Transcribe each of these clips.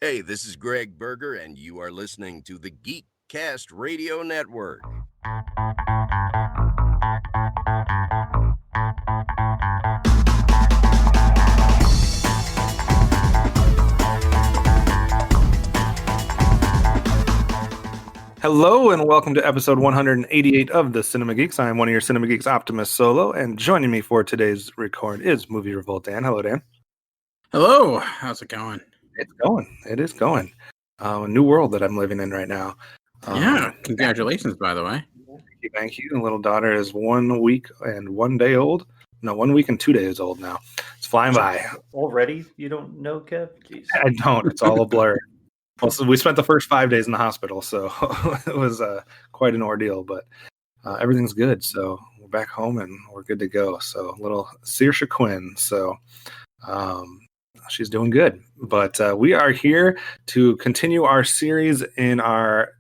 Hey, this is Greg Berger, and you are listening to the GeekCast Radio Network. Hello and welcome to episode 188 of the Cinema Geeks. I am one of your Cinema Geeks, OptimusSolo, and joining me for today's record is MovieRevolt Dan. Hello, Dan. Hello. How's it going? It's going. It is going. A new world that I'm living in right now. Yeah. Congratulations, by the way. Thank you. The little daughter is 1 week and 1 day old. No, 1 week and 2 days old now. It's flying by. Already? You don't know, Kev? Jeez. I don't. It's all a blur. Well, so we spent the first 5 days in the hospital, so it was quite an ordeal, but everything's good. So we're back home and we're good to go. So little Saoirse Quinn. So she's doing good. But we are here to continue our series in our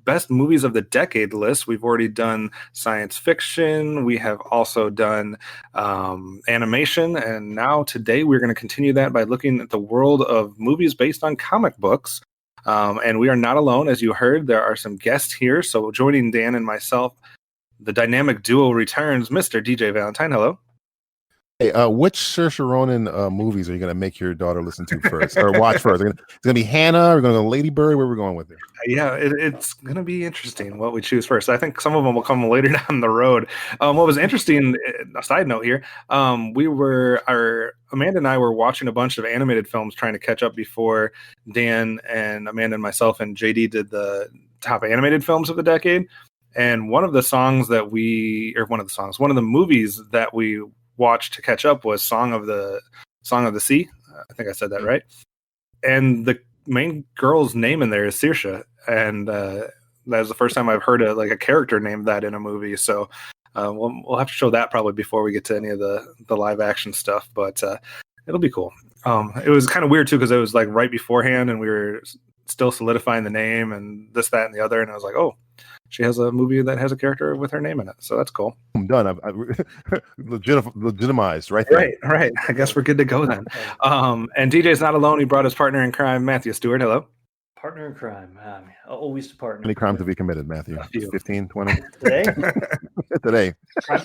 best movies of the decade list. We've already done science fiction. We have also done animation. And now today we're going to continue that by looking at the world of movies based on comic books. And we are not alone. As you heard, there are some guests here. So joining Dan and myself, the dynamic duo returns, Mr. DJ Valentine. Hello. Hey, which Saoirse Ronan movies are you going to make your daughter listen to first or watch first? It's going to be Hannah. We're going to go Lady Bird. Where are we going with it? Yeah, it's going to be interesting what we choose first. I think some of them will come later down the road. What was interesting, a side note here, Amanda and I were watching a bunch of animated films trying to catch up before Dan and Amanda and myself and JD did the top animated films of the decade. And one of the movies that we watched to catch up was Song of the Sea. I think I said that right. And the main girl's name in there is Saoirse, and that was the first time I've heard a character named that in a movie. So we'll have to show that probably before we get to any of the live action stuff, but it'll be cool. It was kind of weird too because it was like right beforehand, and we were still solidifying the name and this, that, and the other, and I was like, oh, she has a movie that has a character with her name in it, so that's cool. I'm done. I've legitimized right there. Right. I guess we're good to go then. And DJ's not alone. He brought his partner in crime, Matthew Stewart. Hello. Partner in crime. Always a partner. How many crimes have we committed, Matthew? 15, 20? Today? Today.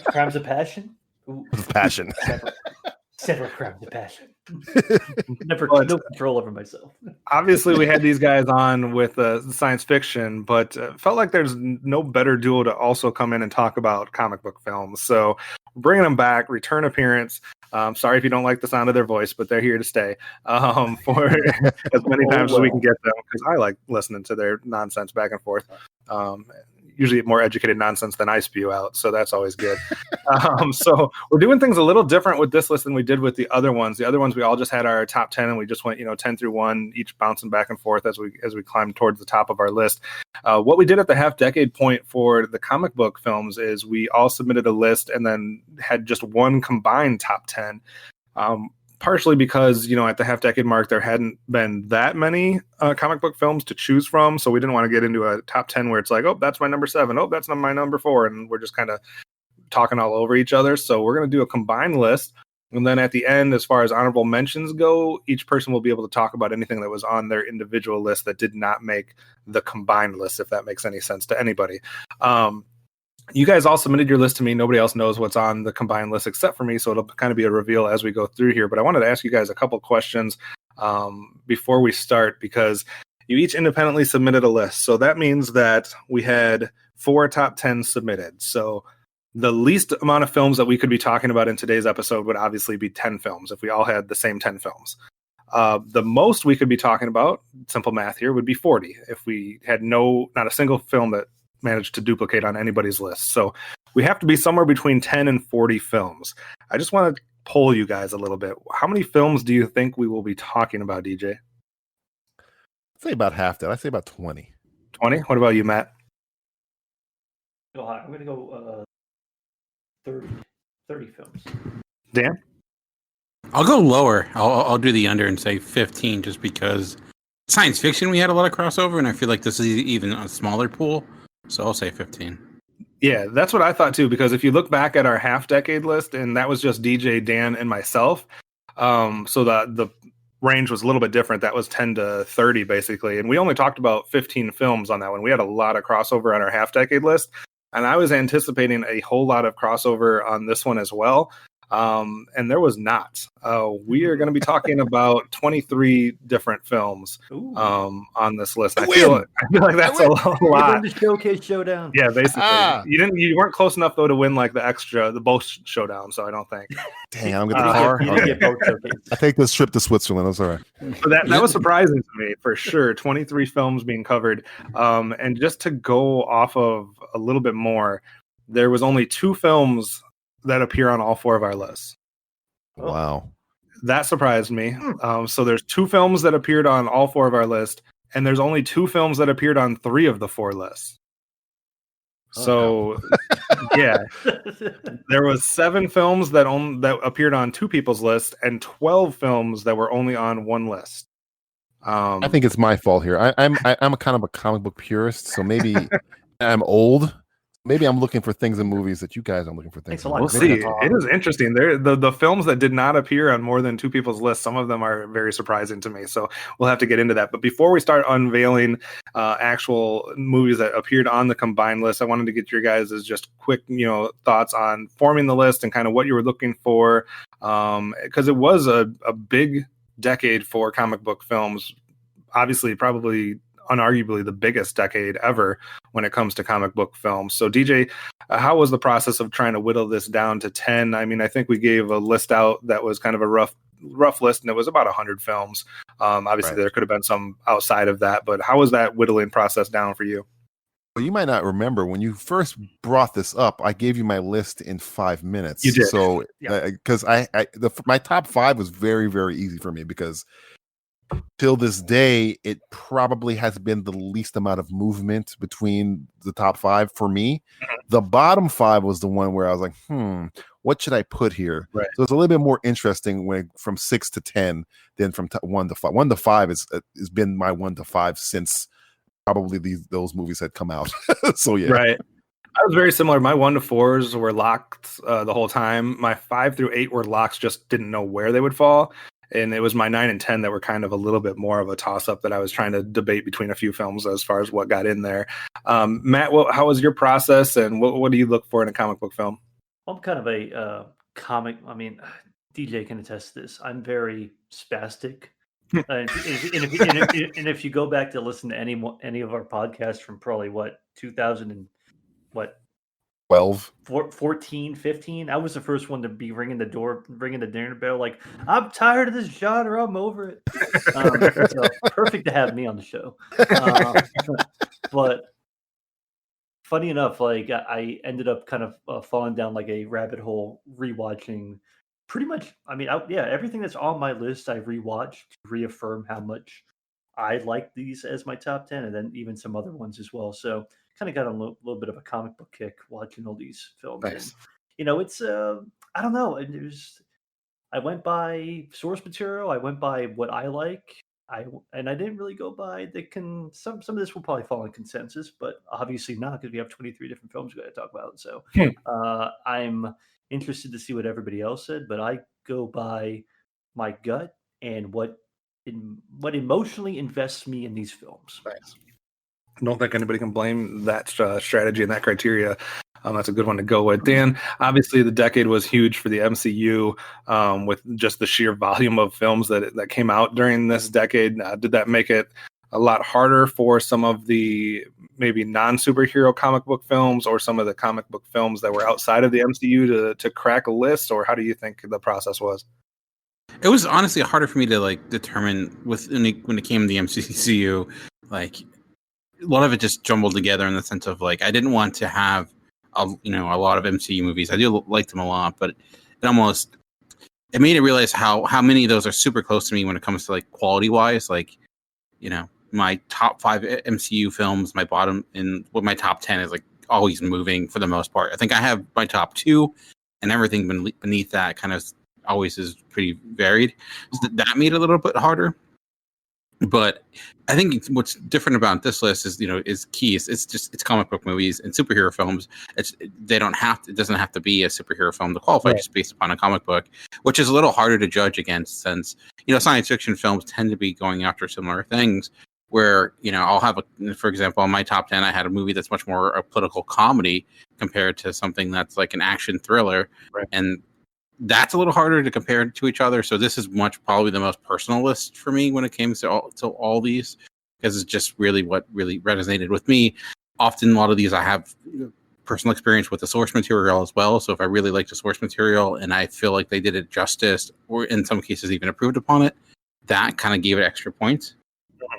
Crimes of passion? Ooh. Passion. Several crimes of passion. No control over myself. Obviously, we had these guys on with science fiction, but felt like there's no better duo to also come in and talk about comic book films. So we're bringing them back, return appearance. Sorry if you don't like the sound of their voice, but they're here to stay for as many times as we can get them, because I like listening to their nonsense back and forth. Usually more educated nonsense than I spew out, so that's always good. So we're doing things a little different with this list than we did with the other ones. The other ones, we all just had our top 10, and we just went 10 through 1, each bouncing back and forth as we climbed towards the top of our list. What we did at the half-decade point for the comic book films is we all submitted a list and then had just one combined top 10. Partially because, at the half-decade mark, there hadn't been that many comic book films to choose from, so we didn't want to get into a top 10 where it's like, oh, that's my number 7, oh, that's my number 4, and we're just kind of talking all over each other. So we're going to do a combined list, and then at the end, as far as honorable mentions go, each person will be able to talk about anything that was on their individual list that did not make the combined list, if that makes any sense to anybody. You guys all submitted your list to me. Nobody else knows what's on the combined list except for me, so it'll kind of be a reveal as we go through here. But I wanted to ask you guys a couple questions before we start, because you each independently submitted a list. So that means that we had 4 top 10 submitted. So the least amount of films that we could be talking about in today's episode would obviously be 10 films if we all had the same 10 films. The most we could be talking about, simple math here, would be 40 if we had not a single film that managed to duplicate on anybody's list. So we have to be somewhere between 10 and 40 films. I just want to poll you guys a little bit. How many films do you think we will be talking about, DJ? I'd say about half that. I'd say about 20. 20? What about you, Matt? I'm going to go 30 films. Dan? I'll go lower. I'll do the under and say 15, just because science fiction, we had a lot of crossover, and I feel like this is even a smaller pool. So I'll say 15. Yeah, that's what I thought too, because if you look back at our half-decade list, and that was just DJ, Dan, and myself, so the range was a little bit different. That was 10 to 30 basically, and we only talked about 15 films on that one. We had a lot of crossover on our half decade list, and I was anticipating a whole lot of crossover on this one as well. And there was not. We are going to be talking about 23 different films on this list. I feel like that's a lot. The showcase showdown. Yeah, basically. You weren't close enough though to win like the both showdown. So I don't think. Dang, I'm gonna get the car. I take this trip to Switzerland. That's all right. So that was surprising to me for sure. 23 films being covered, and just to go off of a little bit more, there was only 2 films that appear on all 4 of our lists. Wow. That surprised me. So there's 2 films that appeared on all 4 of our list, and there's only 2 films that appeared on 3 of the 4 lists. So yeah, there was 7 films that appeared on 2 people's list, and 12 films that were only on 1 list. I think it's my fault here. I'm a kind of a comic book purist, so maybe I'm old. Maybe I'm looking for things in movies that you guys are looking for things. We'll see. It is interesting. The films that did not appear on more than 2 people's lists, some of them are very surprising to me. So we'll have to get into that. But before we start unveiling actual movies that appeared on the combined list, I wanted to get your guys' just quick, thoughts on forming the list and kind of what you were looking for, because it was a big decade for comic book films. Obviously, probably unarguably the biggest decade ever when it comes to comic book films. So DJ, how was the process of trying to whittle this down to 10? I mean, I think we gave a list out that was kind of a rough list, and it was about 100 films. Obviously, There could have been some outside of that, but how was that whittling process down for you? Well, you might not remember when you first brought this up, I gave you my list in 5 minutes. You did. So, because my top 5 was very, very easy for me because till this day, it probably has been the least amount of movement between the top 5 for me. The bottom 5 was the one where I was like, what should I put here? Right. So it's a little bit more interesting from 6 to 10 than from 1 to 5. 1 to 5 has been my 1 to 5 since probably those movies had come out. So yeah. Right. I was very similar. My 1 to 4s were locked the whole time. My 5 through 8 were locks, just didn't know where they would fall. And it was my 9 and 10 that were kind of a little bit more of a toss-up that I was trying to debate between a few films as far as what got in there. Matt, how was your process, and what do you look for in a comic book film? I'm kind of a comic. I mean, DJ can attest to this. I'm very spastic. And if you go back to listen to any of our podcasts from probably 2000 and 12, 14, 15, I was the first one to be ringing the dinner bell like, I'm tired of this genre, I'm over it. So perfect to have me on the show. But funny enough, like I ended up kind of falling down like a rabbit hole rewatching pretty much, everything that's on my list I rewatched to reaffirm how much I like these as my top 10, and then even some other ones as well. So kind of got a little bit of a comic book kick watching all these films. Nice. And, it's I don't know. I went by source material. I went by what I like. I didn't really go by some of this will probably fall in consensus, but obviously not because we have 23 different films we got to talk about. So I'm interested to see what everybody else said, but I go by my gut and what emotionally invests me in these films. Nice. I don't think anybody can blame that strategy and that criteria. That's a good one to go with. Dan, obviously the decade was huge for the MCU with just the sheer volume of films that came out during this decade. Did that make it a lot harder for some of the maybe non-superhero comic book films or some of the comic book films that were outside of the MCU to crack a list? Or how do you think the process was? It was honestly harder for me to determine when it came to the MCU. A lot of it just jumbled together in the sense of I didn't want to have a lot of MCU movies. I do like them a lot, but it made it realize how many of those are super close to me when it comes to quality wise. My top 5 MCU films, my bottom and my top 10 is always moving for the most part. I think I have my top 2, and everything beneath that kind of always is pretty varied. So that made it a little bit harder. But I think what's different about this list is, is keys. It's comic book movies and superhero films. It doesn't have to be a superhero film to qualify, Right. just based upon a comic book, which is a little harder to judge against, since science fiction films tend to be going after similar things. Where I'll have for example, in my top 10, I had a movie that's much more a political comedy compared to something that's like an action thriller, Right. and that's a little harder to compare to each other. So this is probably the most personal list for me when it came to all these, because it's just really what really resonated with me. Often, a lot of these I have personal experience with the source material as well. So if I really like the source material and I feel like they did it justice, or in some cases even improved upon it, that kind of gave it extra points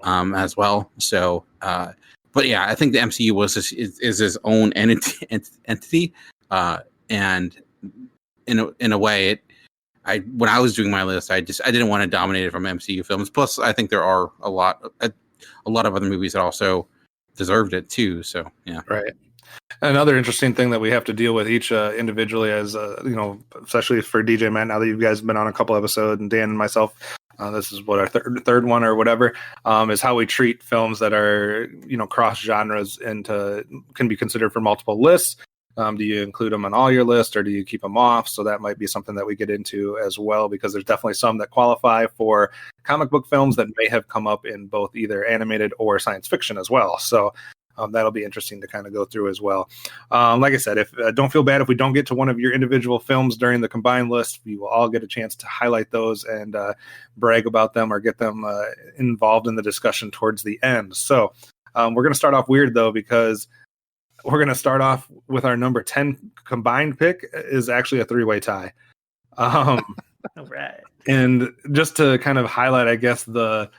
as well. So, but yeah, I think the MCU is its own entity, and in a way, when I was doing my list, I didn't want to dominate it from MCU films. Plus, I think there are a lot of other movies that also deserved it too. So yeah, Right. Another interesting thing that we have to deal with each individually, as especially for DJ Matt, now that you guys have been on a couple episodes, and Dan and myself, this is what our third one or whatever, is how we treat films that are cross genres and can be considered for multiple lists. Do you include them on all your list, or do you keep them off? So that might be something that we get into as well, because there's definitely some that qualify for comic book films that may have come up in both either animated or science fiction as well. So that'll be interesting to kind of go through as well. Like I said, if don't feel bad if we don't get to one of your individual films during the combined list. We will all get a chance to highlight those and brag about them or get them involved in the discussion towards the end. So we're going to start off weird, though, because we're going to start off with our number 10 combined pick is actually a three-way tie. All right. And just to kind of highlight, I guess, the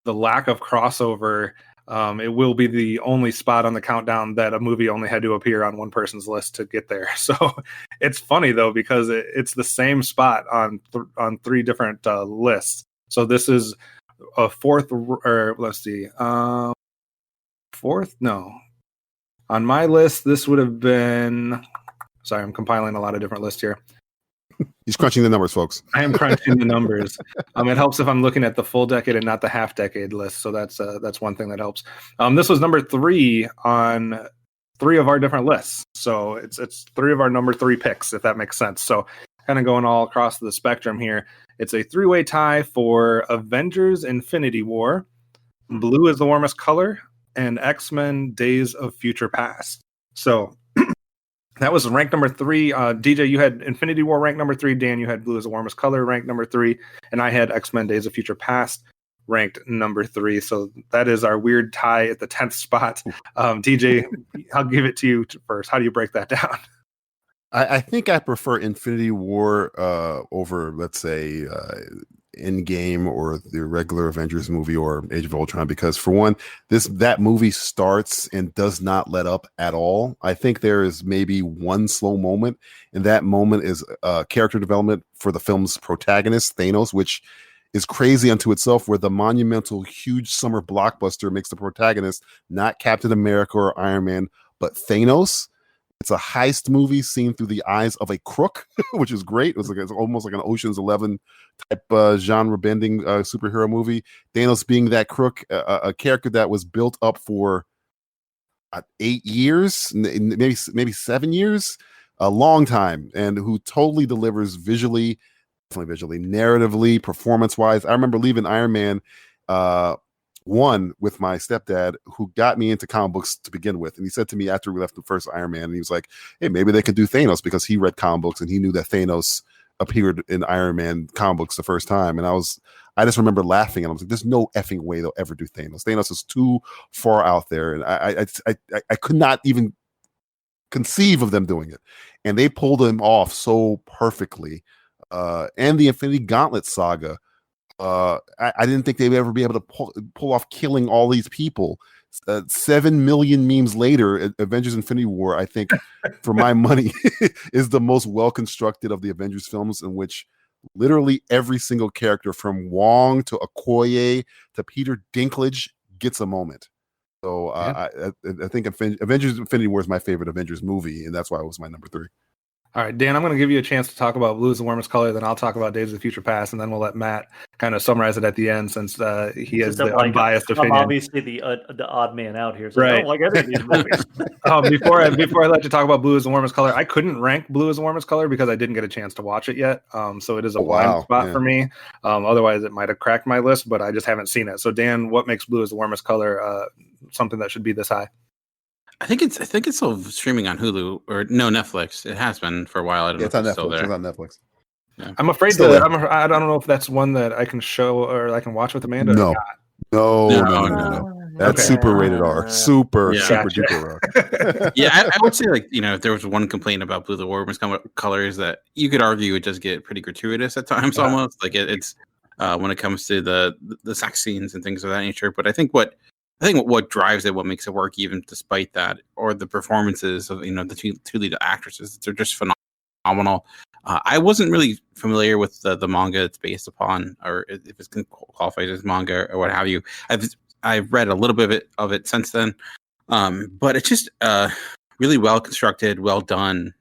lack of crossover, it will be the only spot on the countdown that a movie only had to appear on one person's list to get there. So it's funny, though, because it's the same spot on three different lists. So this is a fourth, or let's see, fourth? No. On my list, this would have been... Sorry, I'm compiling a lot of different lists here. He's crunching the numbers, folks. I am crunching the numbers. It helps if I'm looking at the full decade and not the half decade list. So that's one thing that helps. This was number 3 on 3 of our different lists. So it's 3 of our number 3 picks, if that makes sense. So kind of going all across the spectrum here. It's a 3-way tie for Avengers Infinity War, Blue is the Warmest Color, and X-Men Days of Future Past. So that was ranked number 3. DJ, you had Infinity War ranked number 3. Dan, you had Blue is the Warmest Color ranked number 3. And I had X-Men Days of Future Past ranked number 3. So that is our weird tie at the 10th spot. DJ, I'll give it to you first. How do you break that down? I think I prefer Infinity War over, let's say, Endgame or the regular Avengers movie or Age of Ultron, because for one, that movie starts and does not let up at all. I think there is maybe one slow moment, and that moment is character development for the film's protagonist, Thanos, which is crazy unto itself, where the monumental, huge summer blockbuster makes the protagonist not Captain America or Iron Man, but Thanos. It's a heist movie seen through the eyes of a crook, which is great. It's almost like an Ocean's 11 type genre-bending superhero movie. Thanos being that crook, a character that was built up for 8 years, maybe 7 years, a long time, and who totally delivers visually, narratively, performance-wise. I remember leaving Iron Man 1 with my stepdad, who got me into comic books to begin with. And he said to me after we left the first Iron Man, and he was like, hey, maybe they could do Thanos, because he read comic books and he knew that Thanos appeared in Iron Man comic books the first time. And I just remember laughing, and I was like, there's no effing way they'll ever do Thanos. Thanos is too far out there. And I could not even conceive of them doing it. And they pulled him off so perfectly. And the Infinity Gauntlet saga, I didn't think they would ever be able to pull off killing all these people. 7 million memes later, Avengers Infinity War, I think, for my money, is the most well-constructed of the Avengers films, in which literally every single character from Wong to Okoye to Peter Dinklage gets a moment. So I think Avengers Infinity War is my favorite Avengers movie, and that's why it was my number 3. All right, Dan, I'm going to give you a chance to talk about Blue is the Warmest Color, then I'll talk about Days of the Future Past, and then we'll let Matt kind of summarize it at the end since he has the unbiased opinion. I'm obviously the odd man out here, so right. I don't like any of these movies. Before I let you talk about Blue is the Warmest Color, I couldn't rank Blue is the Warmest Color because I didn't get a chance to watch it yet. So it is a blind spot for me. Otherwise, it might have cracked my list, but I just haven't seen it. So Dan, what makes Blue is the Warmest Color something that should be this high? I think it's still streaming on Hulu or Netflix. It has been for a while. I don't know it's on if Netflix. It's still there. It's on Netflix. Yeah. I'm afraid I don't know if that's one that I can show or I can watch with Amanda. No. No. That's super rated R. Super duper R. Yeah, I would say if there was one complaint about Blue the Warmest Color is that you could argue it does get pretty gratuitous at times almost. Like it's when it comes to the sex scenes and things of that nature. But I think what drives it, what makes it work, even despite that, or the performances of the two lead actresses, they're just phenomenal. I wasn't really familiar with the manga it's based upon, or if it's qualified as manga or what have you. I've read a little bit of it since then, but it's just really well constructed, well done,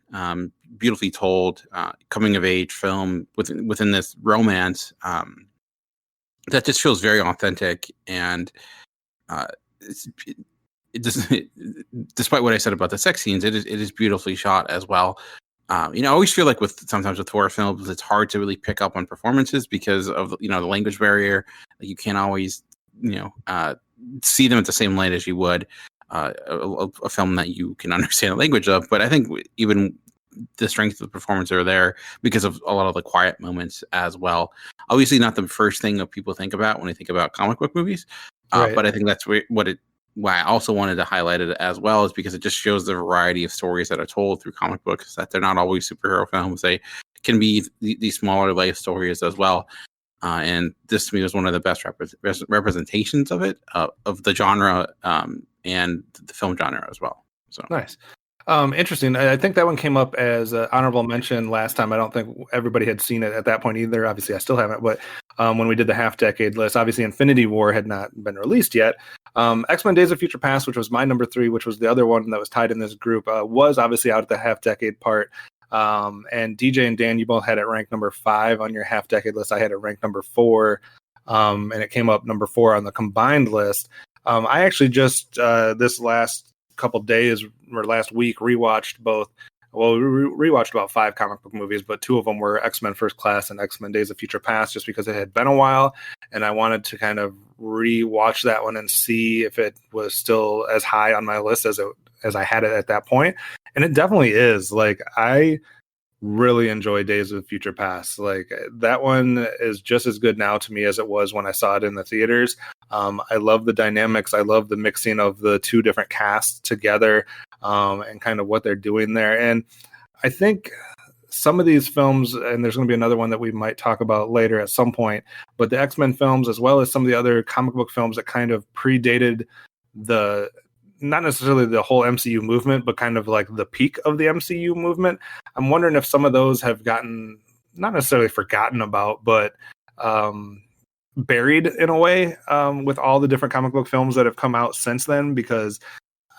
beautifully told, coming of age film within this romance that just feels very authentic and. Despite what I said about the sex scenes, it is beautifully shot as well. I always feel like sometimes with horror films, it's hard to really pick up on performances because of the language barrier. Like you can't always see them at the same light as you would a film that you can understand the language of. But I think even the strength of the performance are there because of a lot of the quiet moments as well. Obviously, not the first thing that people think about when they think about comic book movies. But I think that's why I also wanted to highlight it as well is because it just shows the variety of stories that are told through comic books, that they're not always superhero films. They can be these smaller life stories as well. And this to me was one of the best representations of it, of the genre and the film genre as well. So nice. Interesting. I think that one came up as an honorable mention last time. I don't think everybody had seen it at that point either. Obviously, I still haven't. But when we did the half-decade list, obviously Infinity War had not been released yet. X-Men Days of Future Past, which was my number 3, which was the other one that was tied in this group, was obviously out at the half-decade part. And DJ and Dan, you both had it ranked number 5 on your half-decade list. I had it ranked number 4, and it came up number 4 on the combined list. I actually just this last couple days or last week rewatched both. Well, we rewatched about 5 comic book movies, but 2 of them were X-Men First Class and X-Men Days of Future Past, just because it had been a while, and I wanted to kind of rewatch that one and see if it was still as high on my list as I had it at that point. And it definitely is. Like, I really enjoy Days of Future Past. Like, that one is just as good now to me as it was when I saw it in the theaters. I love the dynamics. I love the mixing of the 2 different casts together, and kind of what they're doing there. And I think some of these films, and there's going to be another one that we might talk about later at some point, but the X-Men films, as well as some of the other comic book films that kind of predated not necessarily the whole MCU movement, but kind of like the peak of the MCU movement. I'm wondering if some of those have gotten not necessarily forgotten about, but buried in a way with all the different comic book films that have come out since then, because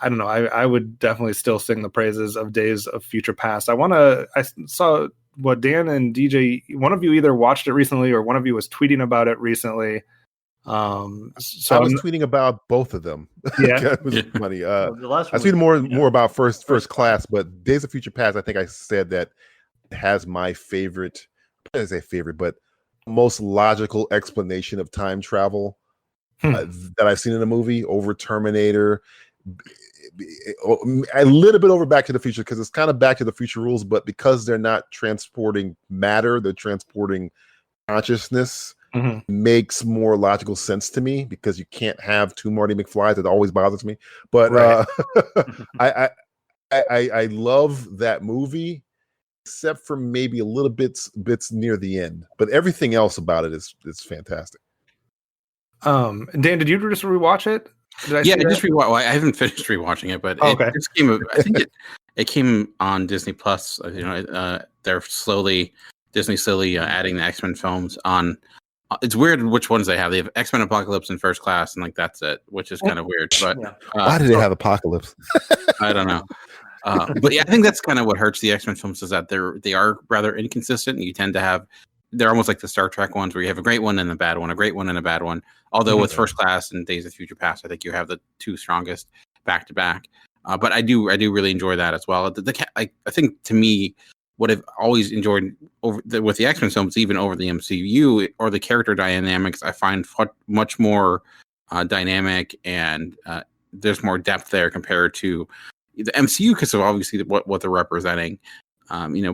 I don't know, I would definitely still sing the praises of Days of Future Past. I saw what Dan and DJ, one of you either watched it recently or one of you was tweeting about it recently. So I was tweeting about both of them. Yeah, it was funny. The last I one tweeted more about first class, but Days of Future Past, I think I said that has my favorite. I don't say favorite, but most logical explanation of time travel that I've seen in a movie over Terminator. A little bit over Back to the Future, because it's kind of Back to the Future rules, but because they're not transporting matter, they're transporting consciousness. Makes more logical sense to me, because you can't have 2 Marty McFlys. It always bothers me. But right. I love that movie, except for maybe a little bits near the end. But everything else about it is fantastic. Dan, did you just rewatch it? I just rewatched. Well, I haven't finished rewatching it, but it just came. I think it came on Disney Plus. They're Disney slowly adding the X-Men films on. It's weird which ones they have. They have X-Men Apocalypse and First Class, and like that's it, which is kind of weird. But why do they have Apocalypse? I don't know. But yeah, I think that's kind of what hurts the X-Men films is that they are rather inconsistent. And you tend to have they're almost like the Star Trek ones where you have a great one and a bad one, a great one and a bad one. Although with First Class and Days of Future Past, I think you have the two strongest back to back. But I do really enjoy that as well. I think to me, what I've always enjoyed with the X-Men films, even over the MCU, or the character dynamics, I find much more dynamic and there's more depth there compared to the MCU because of obviously what they're representing.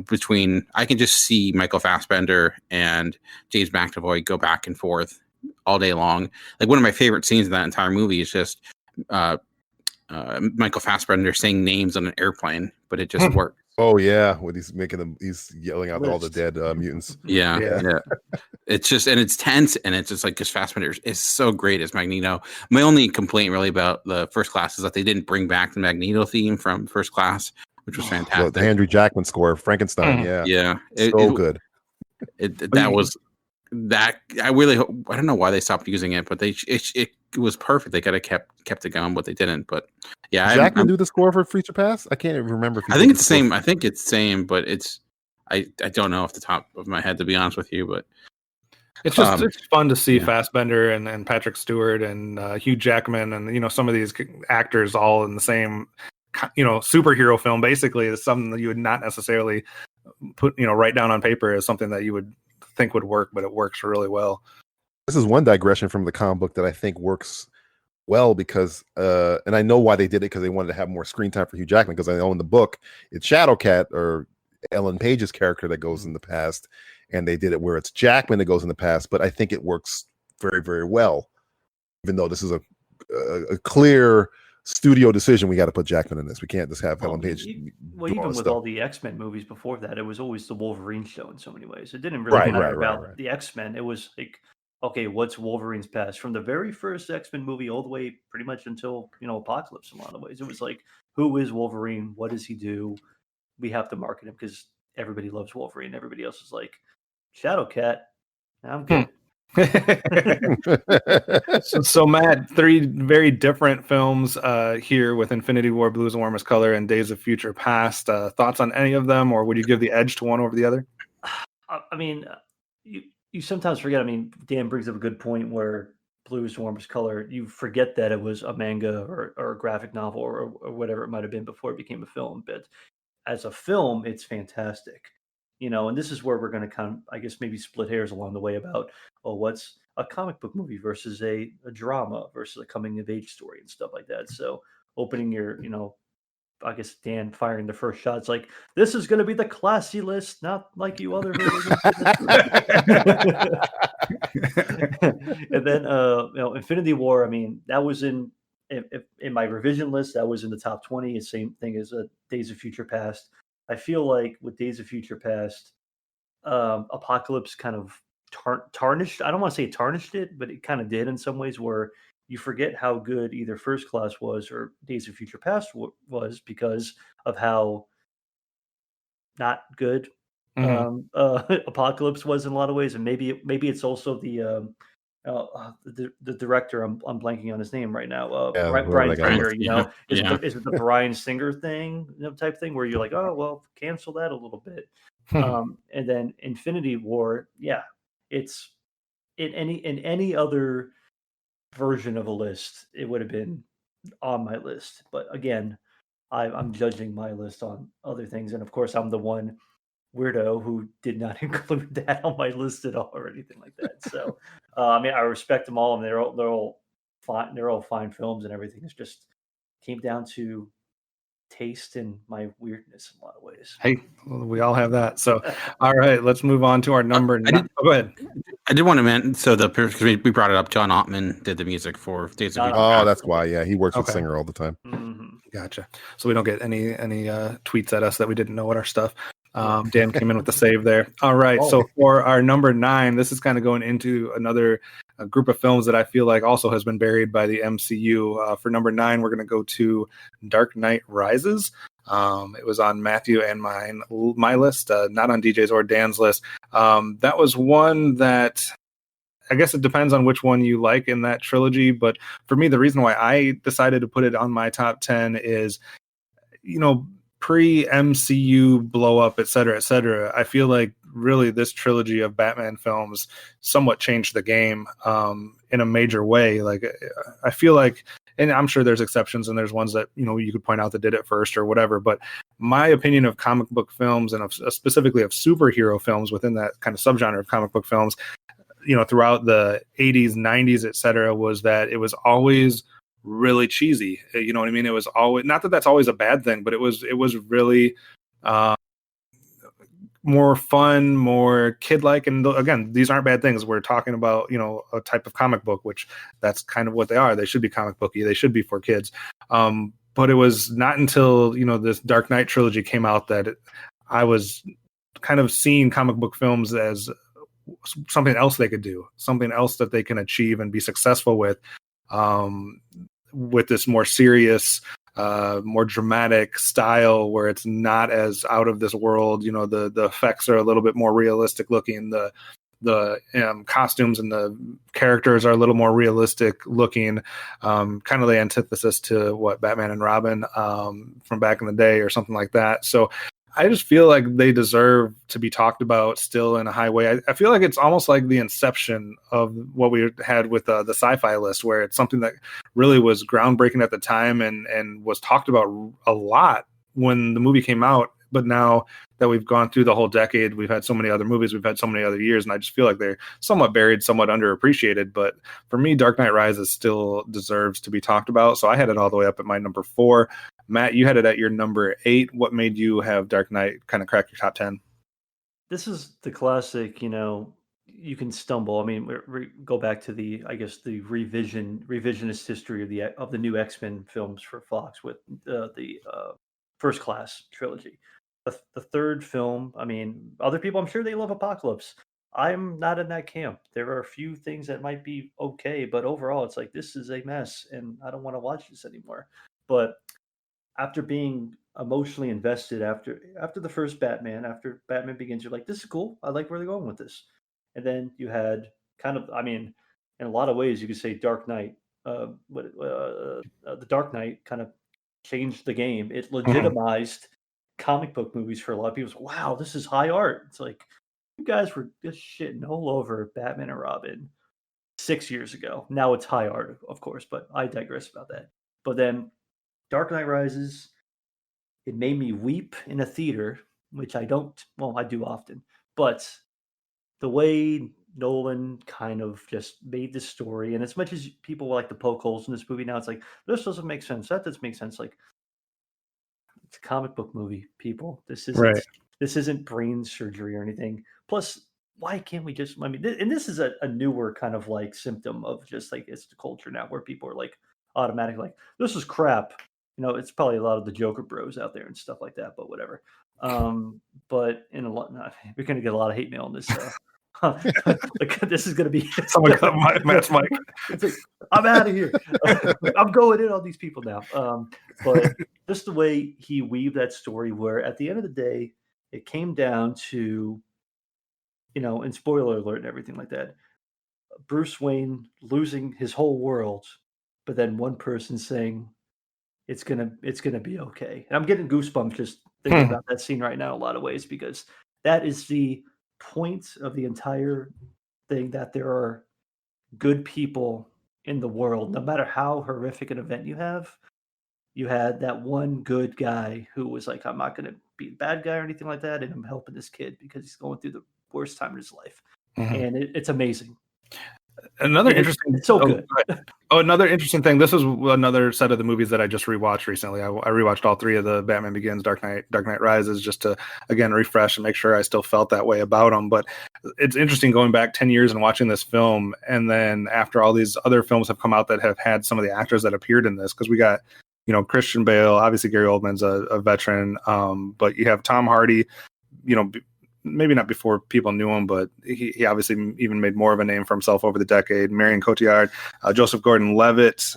Between I can just see Michael Fassbender and James McAvoy go back and forth all day long. Like one of my favorite scenes in that entire movie is just Michael Fassbender saying names on an airplane, but it just works. Oh yeah, when he's yelling out all the dead mutants. Yeah. It's just, and it's tense, and it's just like because Fassbender is so great as Magneto. My only complaint really about the First Class is that they didn't bring back the Magneto theme from First Class, which was fantastic. The Andrew Jackman score, Frankenstein. Yeah, good. I really hope, I don't know why they stopped using it, but it was perfect. They could have kept it going, but they didn't. But yeah, Jackman do the score for Future Past? I can't even remember. I think it's the same. I think it's the same, but I don't know off the top of my head, to be honest with you. But it's just it's fun to see Fassbender and Patrick Stewart and Hugh Jackman and some of these actors all in the same superhero film. Basically, it's something that you would not necessarily put write down on paper as something that you would think would work, but it works really well. This is one digression from the comic book that I think works well because and I know why they did it, because they wanted to have more screen time for Hugh Jackman, because I know in the book it's Shadowcat or Ellen Page's character that goes in the past, and they did it where it's Jackman that goes in the past, but I think it works very, very well, even though this is a clear studio decision. We got to put Jackman in this. We can't just have Ellen Page. Even with all the X-Men movies before that, it was always the Wolverine show in so many ways. It didn't really matter about the X-Men. It was like, okay, what's Wolverine's past? From the very first X-Men movie all the way pretty much until, Apocalypse in a lot of ways. It was like, who is Wolverine? What does he do? We have to market him because everybody loves Wolverine. Everybody else is like, Shadowcat, I'm good. So Matt, 3 very different films here with Infinity War, Blues and Warmest Color, and Days of Future Past. Thoughts on any of them, or would you give the edge to one over the other? I mean, you sometimes forget. I mean, Dan brings up a good point where Blues and Warmest Color, you forget that it was a manga or a graphic novel or whatever it might have been before it became a film. But as a film, it's fantastic. And this is where we're going to kind of, I guess, maybe split hairs along the way about, what's a comic book movie versus a drama versus a coming of age story and stuff like that. So opening your, I guess Dan firing the first shots like, this is going to be the classy list, not like you other. And then, Infinity War, I mean, that was in my revision list, that was in the top 20. It's same thing as Days of Future Past. I feel like with Days of Future Past, Apocalypse kind of tarnished. I don't want to say tarnished it, but it kind of did in some ways, where you forget how good either First Class was or Days of Future Past was because of how not good Apocalypse was in a lot of ways. And maybe it's also the director. I'm blanking on his name right now. Bryan Singer. Is it the Bryan Singer thing, type thing, where you're like, oh well, cancel that a little bit. And then Infinity War, it's in any other version of a list, it would have been on my list. But again, I'm judging my list on other things, and of course, I'm the one weirdo who did not include that on my list at all or anything like that. So, I mean, I respect them all, and they're all fine. They're all fine films and everything. It's just came down to taste and my weirdness in a lot of ways. Hey, we all have that. So, all right, let's move on to our number. Go ahead. I did want to mention, because we brought it up, John Ottman did the music for Days of Future. Oh, that's why. Yeah, he works with Singer all the time. Mm-hmm. Gotcha. So we don't get any tweets at us that we didn't know what our stuff. Dan came in with the save there. All right. So for our number 9, this is kind of going into another group of films that I feel like also has been buried by the MCU. For number 9, we're going to go to Dark Knight Rises. It was on Matthew and my list, not on DJ's or Dan's list. That was one that I guess it depends on which one you like in that trilogy. But for me, the reason why I decided to put it on my top 10 is, pre-MCU blow up, et cetera, I feel like really this trilogy of Batman films somewhat changed the game in a major way. Like, I feel like, and I'm sure there's exceptions and there's ones that, you know, you could point out that did it first or whatever, but my opinion of comic book films and specifically of superhero films within that kind of subgenre of comic book films, you know, throughout the 80s, 90s, et cetera, was that it was always really cheesy. You know what I mean? It was always, not that that's always a bad thing, but it was really more fun, more kid-like. And again, these aren't bad things. We're talking about, you know, a type of comic book, which that's kind of what they are. They should be comic booky. They should be for kids. But it was not until, you know, this Dark Knight trilogy came out that I was kind of seeing comic book films as something else they could do, something else that they can achieve and be successful with this more serious, more dramatic style where it's not as out of this world. You know, the effects are a little bit more realistic looking. The costumes and the characters are a little more realistic looking, kind of the antithesis to what Batman and Robin from back in the day or something like that. So I just feel like they deserve to be talked about still in a high way. I feel like it's almost like the inception of what we had with the sci-fi list, where it's something that really was groundbreaking at the time and was talked about a lot when the movie came out. But now that we've gone through the whole decade, we've had so many other movies, we've had so many other years, and I just feel like they're somewhat buried, somewhat underappreciated. But for me, Dark Knight Rises still deserves to be talked about. So I had it all the way up at my number 4. Matt, you had it at your number 8. What made you have Dark Knight kind of crack your top 10? This is the classic, you know, you can stumble. I mean, we go back to the, I guess, the revisionist history of the new X-Men films for Fox with the First Class trilogy. The third film, I mean, other people, I'm sure they love Apocalypse. I'm not in that camp. There are a few things that might be okay, but overall, it's like, this is a mess, and I don't want to watch this anymore. But after being emotionally invested after the first Batman, after Batman Begins, you're like, this is cool. I like where they're going with this. And then you had kind of, I mean, in a lot of ways, you could say Dark Knight. The Dark Knight kind of changed the game. It legitimized comic book movies for a lot of people. Wow, this is high art. It's like, you guys were just shitting all over Batman and Robin 6 years ago. Now it's high art, of course, but I digress about that. But then Dark Knight Rises, it made me weep in a theater, which I don't, well, I do often. But the way Nolan kind of just made this story, and as much as people like to poke holes in this movie now, it's like, this doesn't make sense. That doesn't make sense. Like, it's a comic book movie, people. This isn't brain surgery or anything. Plus, why can't we just, I mean, and this is a newer kind of like symptom of just like, it's the culture now where people are like automatic, like, this is crap. You know, it's probably a lot of the Joker bros out there and stuff like that, but whatever. But in a lot, we're going to get a lot of hate mail on this. Like, this is going to be someone cut Matt's mic. It's like, I'm out of here. I'm going in on these people now. But just the way he weaved that story, where at the end of the day, it came down to, you know, and spoiler alert and everything like that, Bruce Wayne losing his whole world, but then one person saying, it's gonna be okay. And I'm getting goosebumps just thinking about that scene right now in a lot of ways, because that is the point of the entire thing, that there are good people in the world. No matter how horrific an event you had that one good guy who was like, I'm not gonna be a bad guy or anything like that, and I'm helping this kid because he's going through the worst time in his life. And it's amazing. Another interesting, it's so good. Another interesting thing. This was another set of the movies that I just rewatched recently. I rewatched all 3 of the Batman Begins, Dark Knight Rises, just to again refresh and make sure I still felt that way about them. But it's interesting going back 10 years and watching this film, and then after all these other films have come out that have had some of the actors that appeared in this, because we got, you know, Christian Bale, obviously Gary Oldman's a veteran, but you have Tom Hardy, you know, maybe not before people knew him, but he obviously even made more of a name for himself over the decade. Marion Cotillard, Joseph Gordon-Levitt.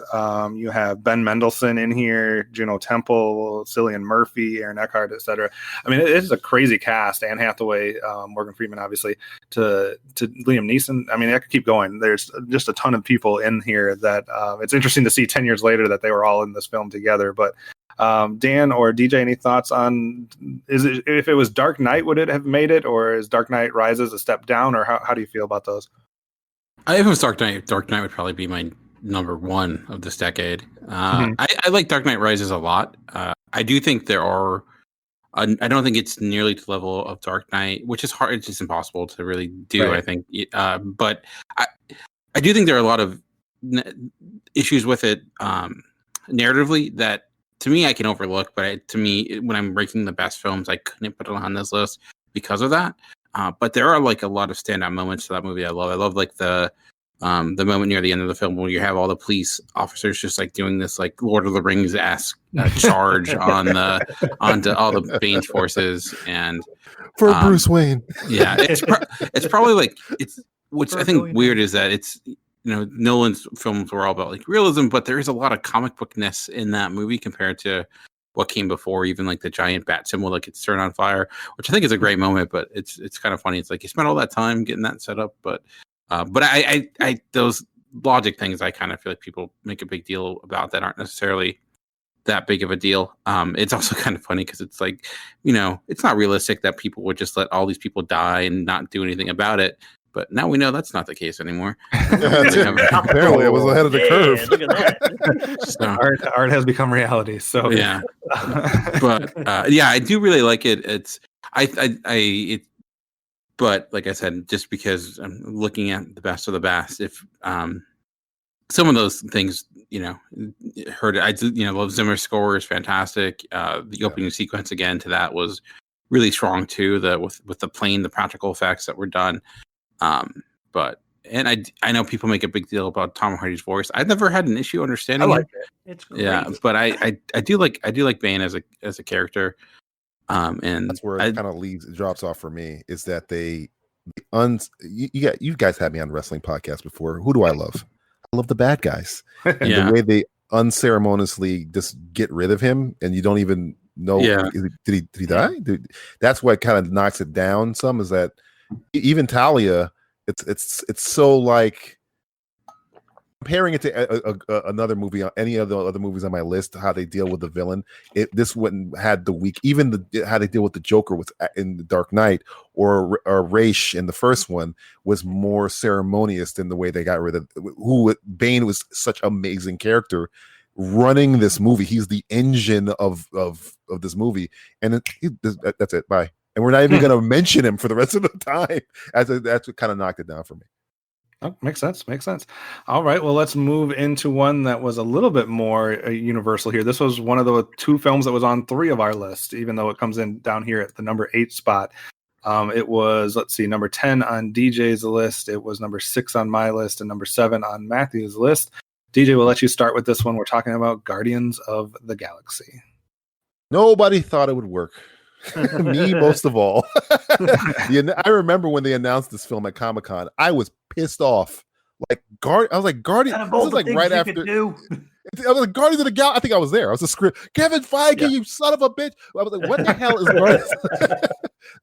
You have Ben Mendelsohn in here, Juno Temple, Cillian Murphy, Aaron Eckhart, etc. I mean, it is a crazy cast. Anne Hathaway, Morgan Freeman, obviously, to Liam Neeson. I mean, I could keep going. There's just a ton of people in here that it's interesting to see 10 years later that they were all in this film together. But Dan or DJ, any thoughts on if it was Dark Knight, would it have made it, or is Dark Knight Rises a step down, or how do you feel about those? If it was Dark Knight would probably be my number one of this decade. I like Dark Knight Rises a lot. I do think there are. I don't think it's nearly to the level of Dark Knight, which is hard. It's just impossible to really do. Right. I think, but I do think there are a lot of issues with it narratively that, to me, I can overlook. But to me, when I'm ranking the best films, I couldn't put it on this list because of that. But there are like a lot of standout moments to that movie. I love like the moment near the end of the film where you have all the police officers just like doing this like Lord of the Rings-esque charge onto all the Bane's forces, and for Bruce Wayne. Yeah, it's probably like what's I think weird is that it's, Nolan's films were all about like realism, but there is a lot of comic bookness in that movie compared to what came before, even like the giant bat symbol that gets turned on fire, which I think is a great moment, but it's kind of funny. It's like you spent all that time getting that set up, but I those logic things, I kind of feel like people make a big deal about that aren't necessarily that big of a deal. It's also kind of funny because it's like, it's not realistic that people would just let all these people die and not do anything about it. But now we know that's not the case anymore. Apparently, it was ahead of the curve. Look at that. So, art has become reality. So yeah, but I do really like it. But like I said, just because I'm looking at the best of the best, if some of those things, heard it. I do, love Zimmer's score is fantastic. The opening sequence again to that was really strong too. With the plane, the practical effects that were done. But I know people make a big deal about Tom Hardy's voice. I've never had an issue understanding it. It's great. Yeah, but I do like Bane as a character. And that's where it kind of drops off for me, is that you guys had me on wrestling podcast before. Who do I love? I love the bad guys. And the way they unceremoniously just get rid of him, and you don't even know. Did he die? That's what kind of knocks it down some, is that even Talia, it's so like comparing it to another movie, any of the other movies on my list, how they deal with the villain. This wouldn't had the weak, even how they deal with the Joker was in the Dark Knight, or Raish in the first one was more ceremonious than the way they got rid of Bane was such an amazing character running this movie. He's the engine of this movie, and that's it. Bye. And we're not even going to mention him for the rest of the time. That's what kind of knocked it down for me. Oh, makes sense. All right. Well, let's move into one that was a little bit more universal here. This was one of the two films that was on 3 of our list, even though it comes in down here at the number 8 spot. It was, number 10 on DJ's list. It was number 6 on my list, and number 7 on Matthew's list. DJ, we'll let you start with this one. We're talking about Guardians of the Galaxy. Nobody thought it would work. Me most of all. I remember when they announced this film at Comic-Con, I was pissed off. I was like, Guardians. This is like right after. I was like, Guardians of the Galaxy. I think I was there. I was a script. Kevin Feige, you son of a bitch. I was like, what the hell is Guardians?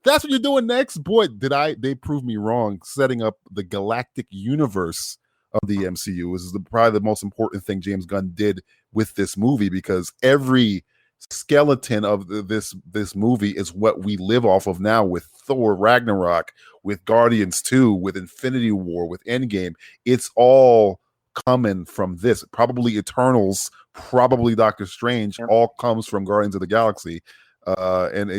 That's what you're doing next, boy. They proved me wrong. Setting up the galactic universe of the MCU was probably the most important thing James Gunn did with this movie, because every skeleton of this movie is what we live off of now, with Thor Ragnarok, with Guardians 2, with Infinity War, with Endgame. It's all coming from this. Probably Eternals, probably Doctor Strange, all comes from Guardians of the Galaxy. And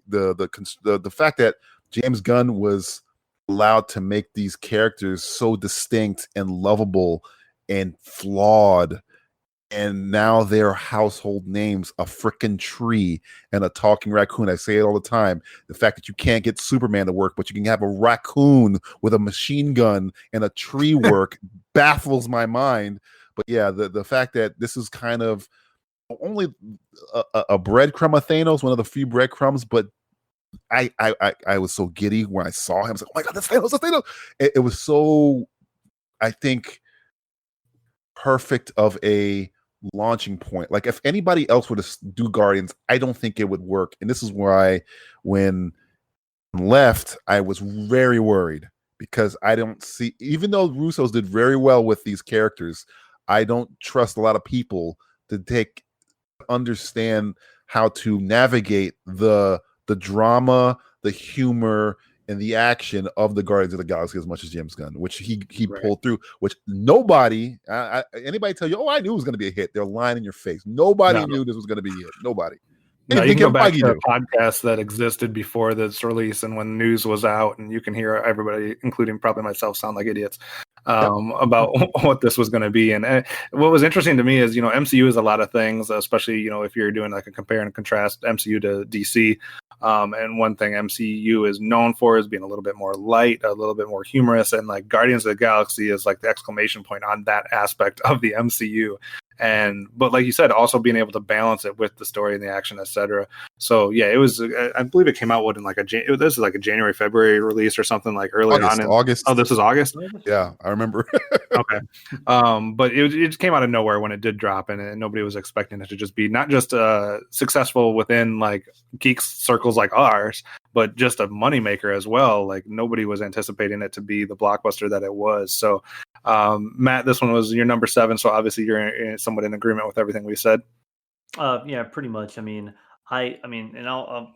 the fact that James Gunn was allowed to make these characters so distinct and lovable and flawed, and now they're household names, a freaking tree and a talking raccoon. I say it all the time. The fact that you can't get Superman to work, but you can have a raccoon with a machine gun and a tree work baffles my mind. But yeah, the fact that this is kind of only a breadcrumb of Thanos, one of the few breadcrumbs, but I was so giddy when I saw him. I was like, oh my God, that's Thanos. It was so, I think, perfect of a launching point. Like, if anybody else were to do Guardians, I don't think it would work. And this is why when left, I was very worried, because I don't see, even though Russo's did very well with these characters, I don't trust a lot of people to take understand how to navigate the drama, the humor, and the action of the Guardians of the Galaxy as much as James Gunn, which he pulled through. Which nobody, anybody tell you, oh, I knew it was going to be a hit. They're lying in your face. Nobody knew this was going to be a hit. Nobody. No, you can go back to a podcast that existed before this release and when news was out, and you can hear everybody, including probably myself, sound like idiots about what this was going to be. And what was interesting to me is, MCU is a lot of things, especially, if you're doing like a compare and contrast MCU to DC. And one thing MCU is known for is being a little bit more light, a little bit more humorous, and like Guardians of the Galaxy is like the exclamation point on that aspect of the MCU. But like you said, also being able to balance it with the story and the action, etc. So yeah, it was. I believe it came out in like this is like a January, February release or something like early on in August. Oh, this is August. Yeah, I remember. Okay, but it just came out of nowhere when it did drop, and nobody was expecting it to just be not just successful within like geek circles like ours, but just a moneymaker as well. Like nobody was anticipating it to be the blockbuster that it was. So. Matt, this one was your number 7, so obviously you're somewhat in agreement with everything we said. Yeah, pretty much. I mean, and I'll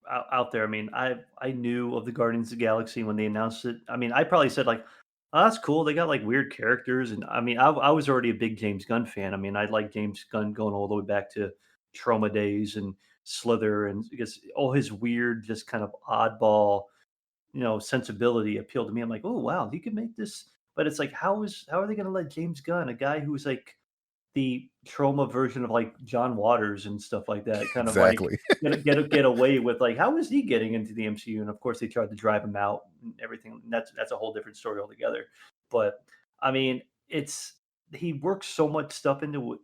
out there. I mean, I knew of the Guardians of the Galaxy when they announced it. I mean, I probably said like, "Oh, that's cool. They got like weird characters," and I mean, I was already a big James Gunn fan. I mean, I like James Gunn going all the way back to Trauma days and Slither, and because all his weird, just kind of oddball, sensibility appealed to me. I'm like, oh wow, he could make this. But it's like, how are they going to let James Gunn, a guy who's like the Trauma version of like John Waters and stuff like that, kind of like get away with like, how is he getting into the MCU? And of course, they tried to drive him out and everything. That's a whole different story altogether. But I mean, he works so much stuff into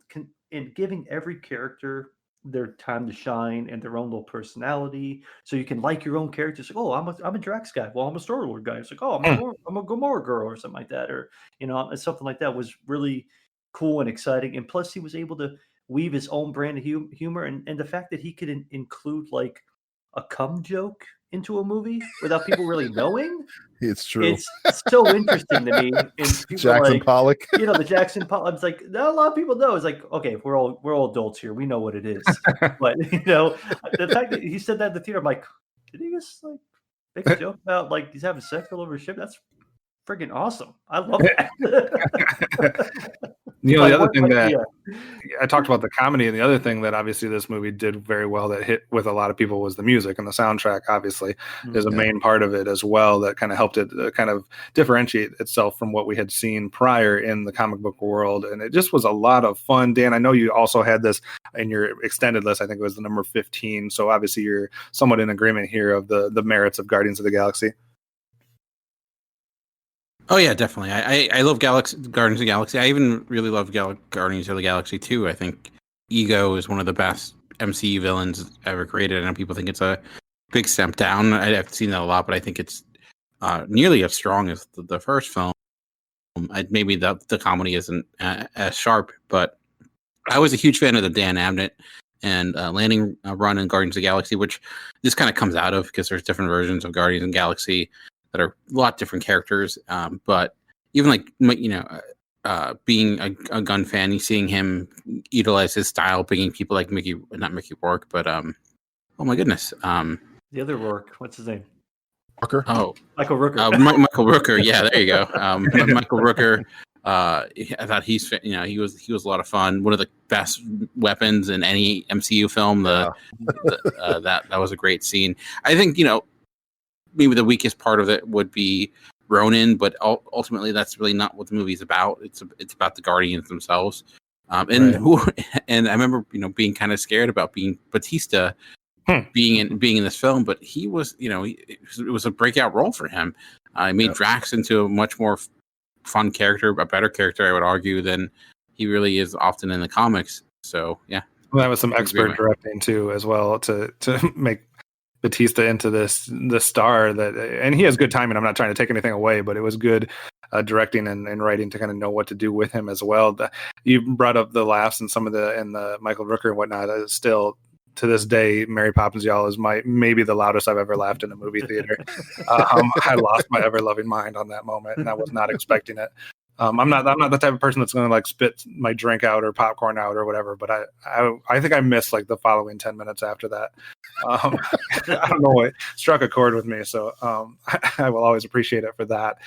giving every character their time to shine and their own little personality, so you can like your own characters. Like, oh, I'm a Drax guy. Well, I'm a Star Lord guy. It's like, oh, I'm a Gamora girl or something like that, or something like that was really cool and exciting. And plus, he was able to weave his own brand of humor, and the fact that he could include like a cum joke into a movie without people really knowing. It's true. It's so interesting to me. And Jackson Pollock. The Jackson Pollock. It's like not a lot of people know. It's like, okay, we're all adults here. We know what it is. But the fact that he said that in the theater, I'm like, did he just like make a joke about like he's having sex all over his ship? That's freaking awesome. I love that. The other thing that I talked about the comedy, and the other thing that obviously this movie did very well that hit with a lot of people was the music, and the soundtrack obviously is a main part of it as well that kind of helped it kind of differentiate itself from what we had seen prior in the comic book world. And it just was a lot of fun. Dan, I know you also had this in your extended list. I think it was the number 15. So obviously you're somewhat in agreement here of the merits of Guardians of the Galaxy. Oh yeah, definitely. I love Guardians of the Galaxy. I even really love Guardians of the Galaxy 2. I think Ego is one of the best MCU villains ever created. I know people think it's a big step down. I've seen that a lot, but I think it's nearly as strong as the first film. Maybe the comedy isn't as sharp, but I was a huge fan of the Dan Abnett and landing run in Guardians of the Galaxy, which this kind of comes out of because there's different versions of Guardians of the Galaxy that are a lot different characters. But even like, being a Gunn fan, you seeing him utilize his style, bringing people like not Mickey Rourke, but oh my goodness. The other Rourke, what's his name? Rooker? Oh, Michael Rooker. Michael Rooker. Yeah, there you go. Michael Rooker. I thought he was a lot of fun. One of the best weapons in any MCU film. That was a great scene. I think, maybe the weakest part of it would be Ronan, but ultimately that's really not what the movie's about. It's about the Guardians themselves. And I remember being kind of scared about being Batista being in this film, but he was it was a breakout role for him. He made Drax into a much more fun character, a better character, I would argue, than he really is often in the comics. So yeah, well, that was some expert directing too, as well, to make Batista into the star that, and he has good timing. I'm not trying to take anything away, but it was good directing and writing to kind of know what to do with him as well. You brought up the laughs and some of the Michael Rooker and whatnot. Still to this day, Mary Poppins Y'all is maybe the loudest I've ever laughed in a movie theater. I lost my ever loving mind on that moment, and I was not expecting it. I'm not the type of person that's going to like spit my drink out or popcorn out or whatever. But I think I missed like the following 10 minutes after that. I don't know, it struck a chord with me, so I will always appreciate it for that.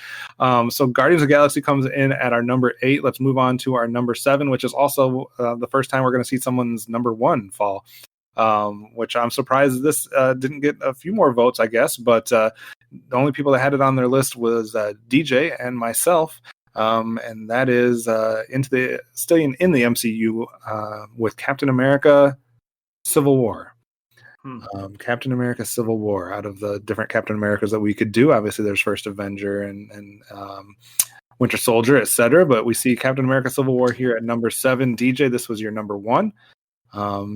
So Guardians of the Galaxy comes in at our number 8. Let's move on to our number 7, which is also the first time we're going to see someone's number 1 fall. Which I'm surprised this didn't get a few more votes, I guess. But the only people that had it on their list was DJ and myself. And that is staying in the MCU with Captain America Civil War. Captain America Civil War. Out of the different Captain Americas that we could do, obviously there's First Avenger and Winter Soldier, etc. But we see Captain America Civil War here at number 7. DJ, this was your number 1.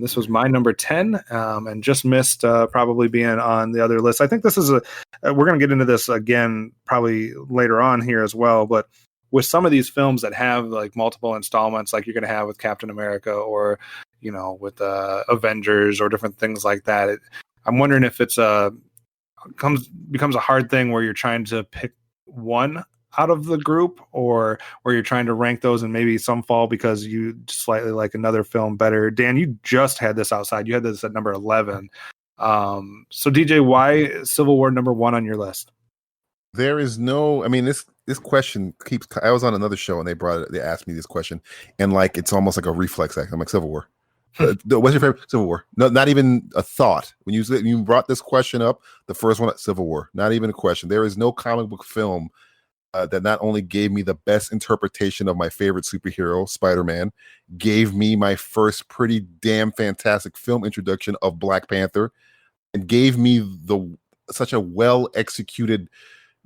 This was my number 10, and just missed probably being on the other list. I think this is we're going to get into this again probably later on here as well, but with some of these films that have like multiple installments, like you're going to have with Captain America or, you know, with Avengers or different things like that, I'm wondering if it's becomes a hard thing where you're trying to pick one out of the group, or where you're trying to rank those and maybe some fall because you slightly like another film better. Dan, you just had this outside. You had this at number 11. So DJ, why Civil War number 1 on your list? There is no, I mean, this question keeps, I was on another show and they asked me this question, and like it's almost like a reflex act. I'm like, Civil War. What's your favorite? Civil War. No, not even a thought. When you brought this question up, the first one, Civil War. Not even a question. There is no comic book film that not only gave me the best interpretation of my favorite superhero, Spider-Man, gave me my first pretty damn fantastic film introduction of Black Panther, and gave me such a well-executed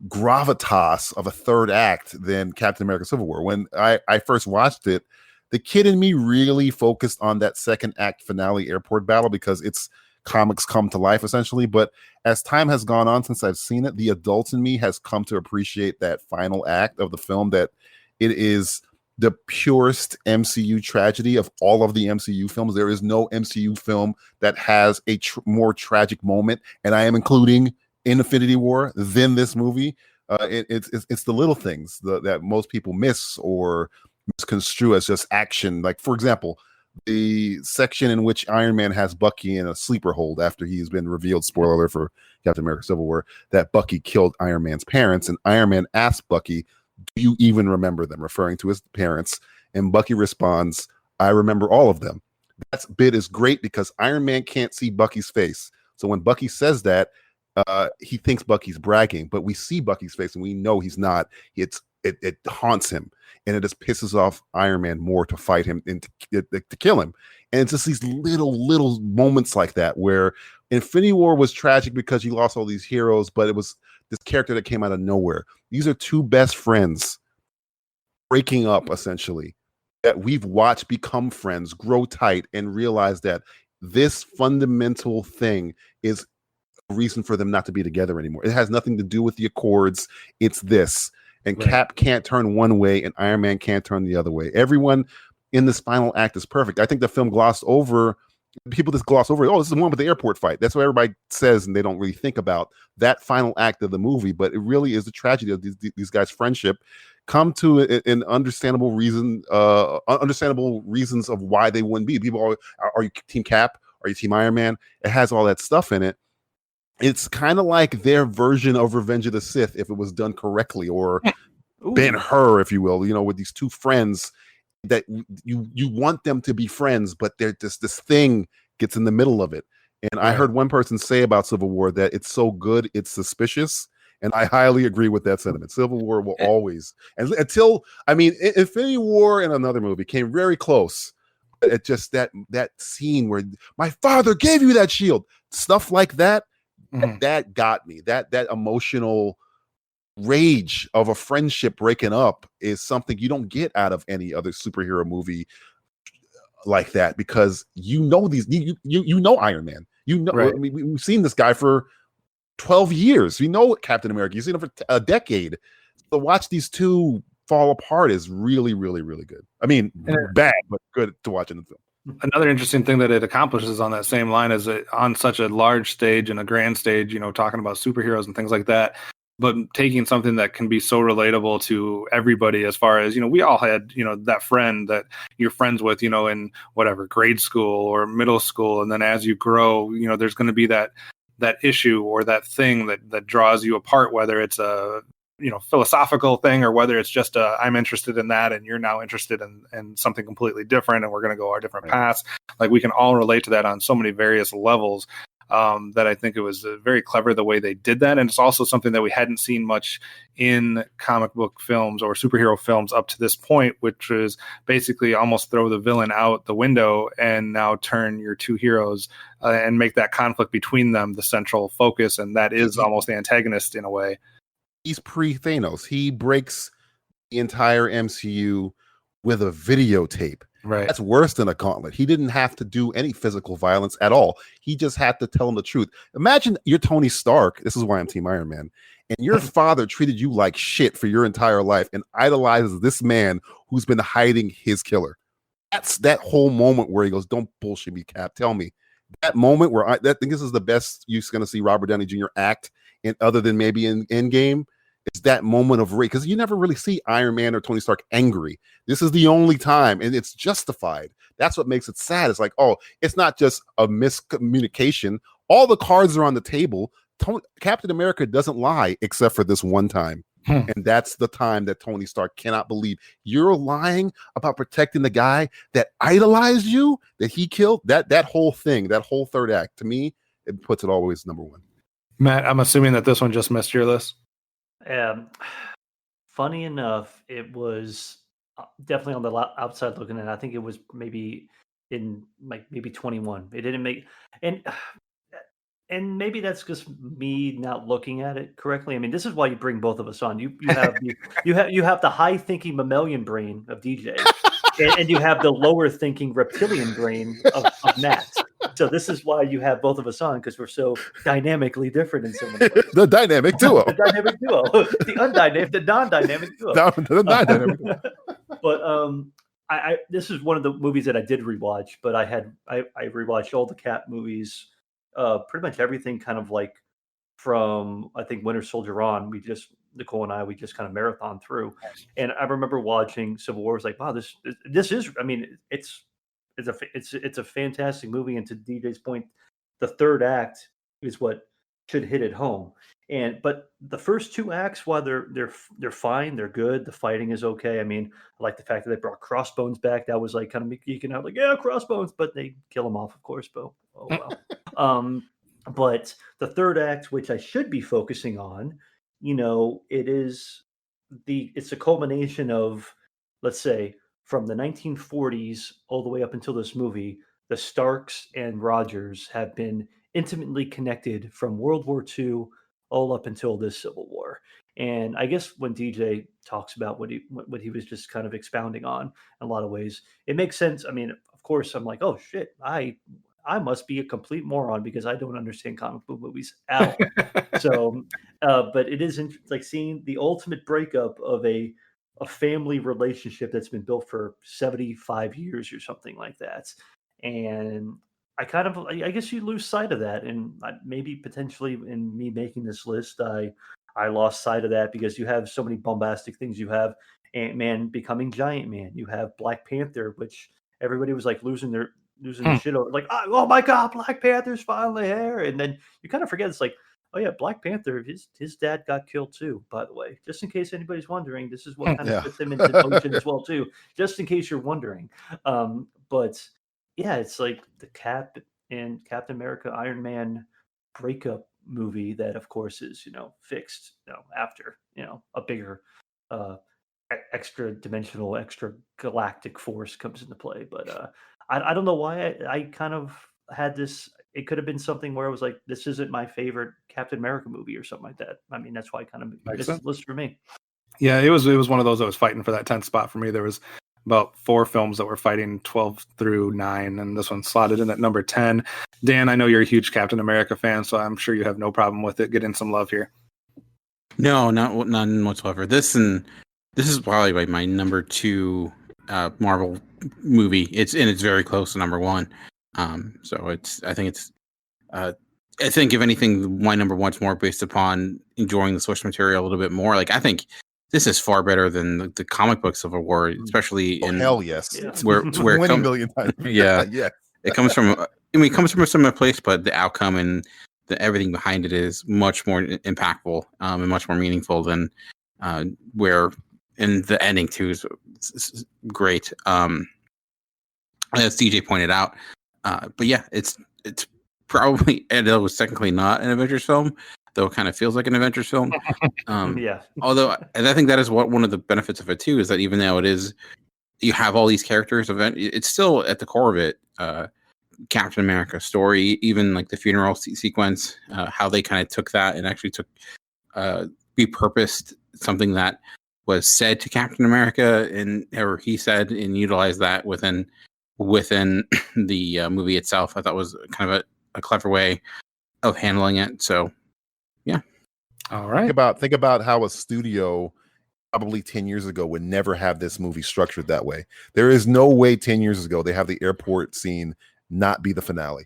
gravitas of a third act than Captain America Civil War. When I first watched it, the kid in me really focused on that second act finale airport battle because it's comics come to life essentially. But as time has gone on since I've seen it, the adult in me has come to appreciate that final act of the film, that it is the purest MCU tragedy of all of the MCU films. There is no MCU film that has a more tragic moment, and I am including Infinity War, than this movie. It's the little things that most people miss or misconstrue as just action. Like, for example, the section in which Iron Man has Bucky in a sleeper hold after he's been revealed, spoiler alert for Captain America Civil War, that Bucky killed Iron Man's parents, and Iron Man asks Bucky, do you even remember them, referring to his parents, and Bucky responds, I remember all of them. That bit is great because Iron Man can't see Bucky's face, so when Bucky says that, he thinks Bucky's bragging, but we see Bucky's face and we know he's not. It haunts him, and it just pisses off Iron Man more to fight him and to kill him. And it's just these little moments like that where Infinity War was tragic because you lost all these heroes, but it was this character that came out of nowhere. These are two best friends breaking up, essentially, that we've watched become friends, grow tight, and realize that this fundamental thing is a reason for them not to be together anymore. It has nothing to do with the Accords. It's this. And right. Cap can't turn one way and Iron Man can't turn the other way. Everyone in this final act is perfect. I think the film glossed over, people just gloss over, oh, this is the one with the airport fight. That's what everybody says, and they don't really think about that final act of the movie. But it really is the tragedy of these guys' friendship come to an understandable reason, understandable reasons of why they wouldn't be. People are you Team Cap? Are you Team Iron Man? It has all that stuff in it. It's kind of like their version of Revenge of the Sith if it was done correctly, or Ben-Hur, if you will, you know, with these two friends that you want them to be friends, but they're just, this thing gets in the middle of it. And I heard one person say about Civil War that it's so good, it's suspicious. And I highly agree with that sentiment. Civil War will always, and until, I mean, Infinity War and another movie came very close. It just that scene where my father gave you that shield, stuff like that. That got me. That emotional rage of a friendship breaking up is something you don't get out of any other superhero movie like that, because you know you know Iron Man. You know, right. I mean, we've seen this guy for 12 years. We know Captain America. You've seen him for a decade. So watch these two fall apart is really, really, really good. I mean, bad, but good to watch in the film. Another interesting thing that it accomplishes on that same line is that on such a large stage and a grand stage, you know, talking about superheroes and things like that, but taking something that can be so relatable to everybody, as far as, we all had, that friend that you're friends with, in whatever grade school or middle school. And then as you grow, there's going to be that issue or that thing that draws you apart, whether it's a philosophical thing or whether it's just I'm interested in that and you're now interested in something completely different and we're going to go our different paths. Like, we can all relate to that on so many various levels. That I think it was very clever the way they did that. And it's also something that we hadn't seen much in comic book films or superhero films up to this point, which is basically almost throw the villain out the window and now turn your two heroes and make that conflict between them the central focus. And that is almost the antagonist in a way. He's pre-Thanos. He breaks the entire MCU with a videotape. Right. That's worse than a gauntlet. He didn't have to do any physical violence at all. He just had to tell him the truth. Imagine you're Tony Stark. This is why I'm Team Iron Man. And your father treated you like shit for your entire life and idolizes this man who's been hiding his killer. That's that whole moment where he goes, "Don't bullshit me, Cap. Tell me." That moment where I think this is the best you're going to see Robert Downey Jr. act, and other than maybe in Endgame. It's that moment of rage, because you never really see Iron Man or Tony Stark angry. This is the only time, and it's justified. That's what makes it sad. It's like, oh, it's not just a miscommunication. All the cards are on the table. Captain America doesn't lie except for this one time. And that's the time that Tony Stark cannot believe you're lying about protecting the guy that idolized you, that he killed. That whole thing, that whole third act, to me, it puts it always number one. Matt, I'm assuming that this one just missed your list. Funny enough, it was definitely on the outside looking in. I think it was maybe in maybe 21. It didn't make, and maybe that's just me not looking at it correctly. I mean, this is why you bring both of us on. You have you have the high thinking mammalian brain of DJ, and you have the lower thinking reptilian brain of Matt. So this is why you have both of us on, because we're so dynamically different in some ways. The dynamic duo. The dynamic duo. The non-dynamic duo. The non-dynamic duo. But I this is one of the movies that I did rewatch, but I rewatched all the Cat movies, pretty much everything, kind of like from, I think, Winter Soldier on. Nicole and I just kind of marathon through. And I remember watching Civil War. I was like, wow, this is, I mean, it's a fantastic movie. And to DJ's point, the third act is what should hit it home. But the first two acts, while they're fine, they're good. The fighting is okay. I mean, I like the fact that they brought Crossbones back. That was like kind of geeking out, like, yeah, Crossbones, but they kill him off, of course. But oh well. But the third act, which I should be focusing on, it's a culmination of, let's say, from the 1940s all the way up until this movie. The Starks and Rogers have been intimately connected from World War II all up until this Civil War. And I guess when DJ talks about what he was just kind of expounding on, in a lot of ways, it makes sense. I mean, of course, I'm like, oh shit, I must be a complete moron because I don't understand comic book movies at all. So, but it is like seeing the ultimate breakup of a family relationship that's been built for 75 years or something like that. And I guess you lose sight of that. And maybe potentially in me making this list, I lost sight of that because you have so many bombastic things. You have Ant-Man becoming Giant Man. You have Black Panther, which everybody was like losing their shit over. Like, oh my God, Black Panther's finally here. And then you kind of forget, it's like, oh yeah, Black Panther, his dad got killed too, by the way. Just in case anybody's wondering, this is what kind of puts him into the ocean as well too. Just in case you're wondering. But yeah, it's like the Cap and Captain America, Iron Man breakup movie that, of course, is fixed after a bigger extra dimensional, extra galactic force comes into play. But I don't know why I kind of had this. It could have been something where I was like, this isn't my favorite Captain America movie or something like that. I mean, that's why I kind of missed the list for me. Yeah, it was one of those that was fighting for that 10th spot for me. There was about 4 films that were fighting 12 through 9, and this one slotted in at number 10. Dan, I know you're a huge Captain America fan, so I'm sure you have no problem with it getting some love here. No, none whatsoever. This is probably like my number 2 Marvel movie. It's very close to number 1. So I think it's I think if anything, my number one's more based upon enjoying the source material a little bit more. Like I think this is far better than the comic book Civil War, especially in Hell yes. Yeah. where 20 million times. Yeah. Yeah. It comes from. I mean, it comes from a similar place, but the outcome and everything behind it is much more impactful and much more meaningful than where. And the ending too is great. As DJ pointed out, but yeah, it's probably, and it was technically not an Avengers film, though it kind of feels like an Avengers film. Yeah. Although, and I think that is one of the benefits of it too, is that even though it is, you have all these characters, it's still at the core of it, Captain America story, even like the funeral sequence, how they kind of took that and actually repurposed something that was said to Captain America or he said and utilized that within the movie itself. I thought was kind of a clever way of handling it. So, yeah. All right. Think about how a studio probably 10 years ago would never have this movie structured that way. There is no way 10 years ago they have the airport scene not be the finale.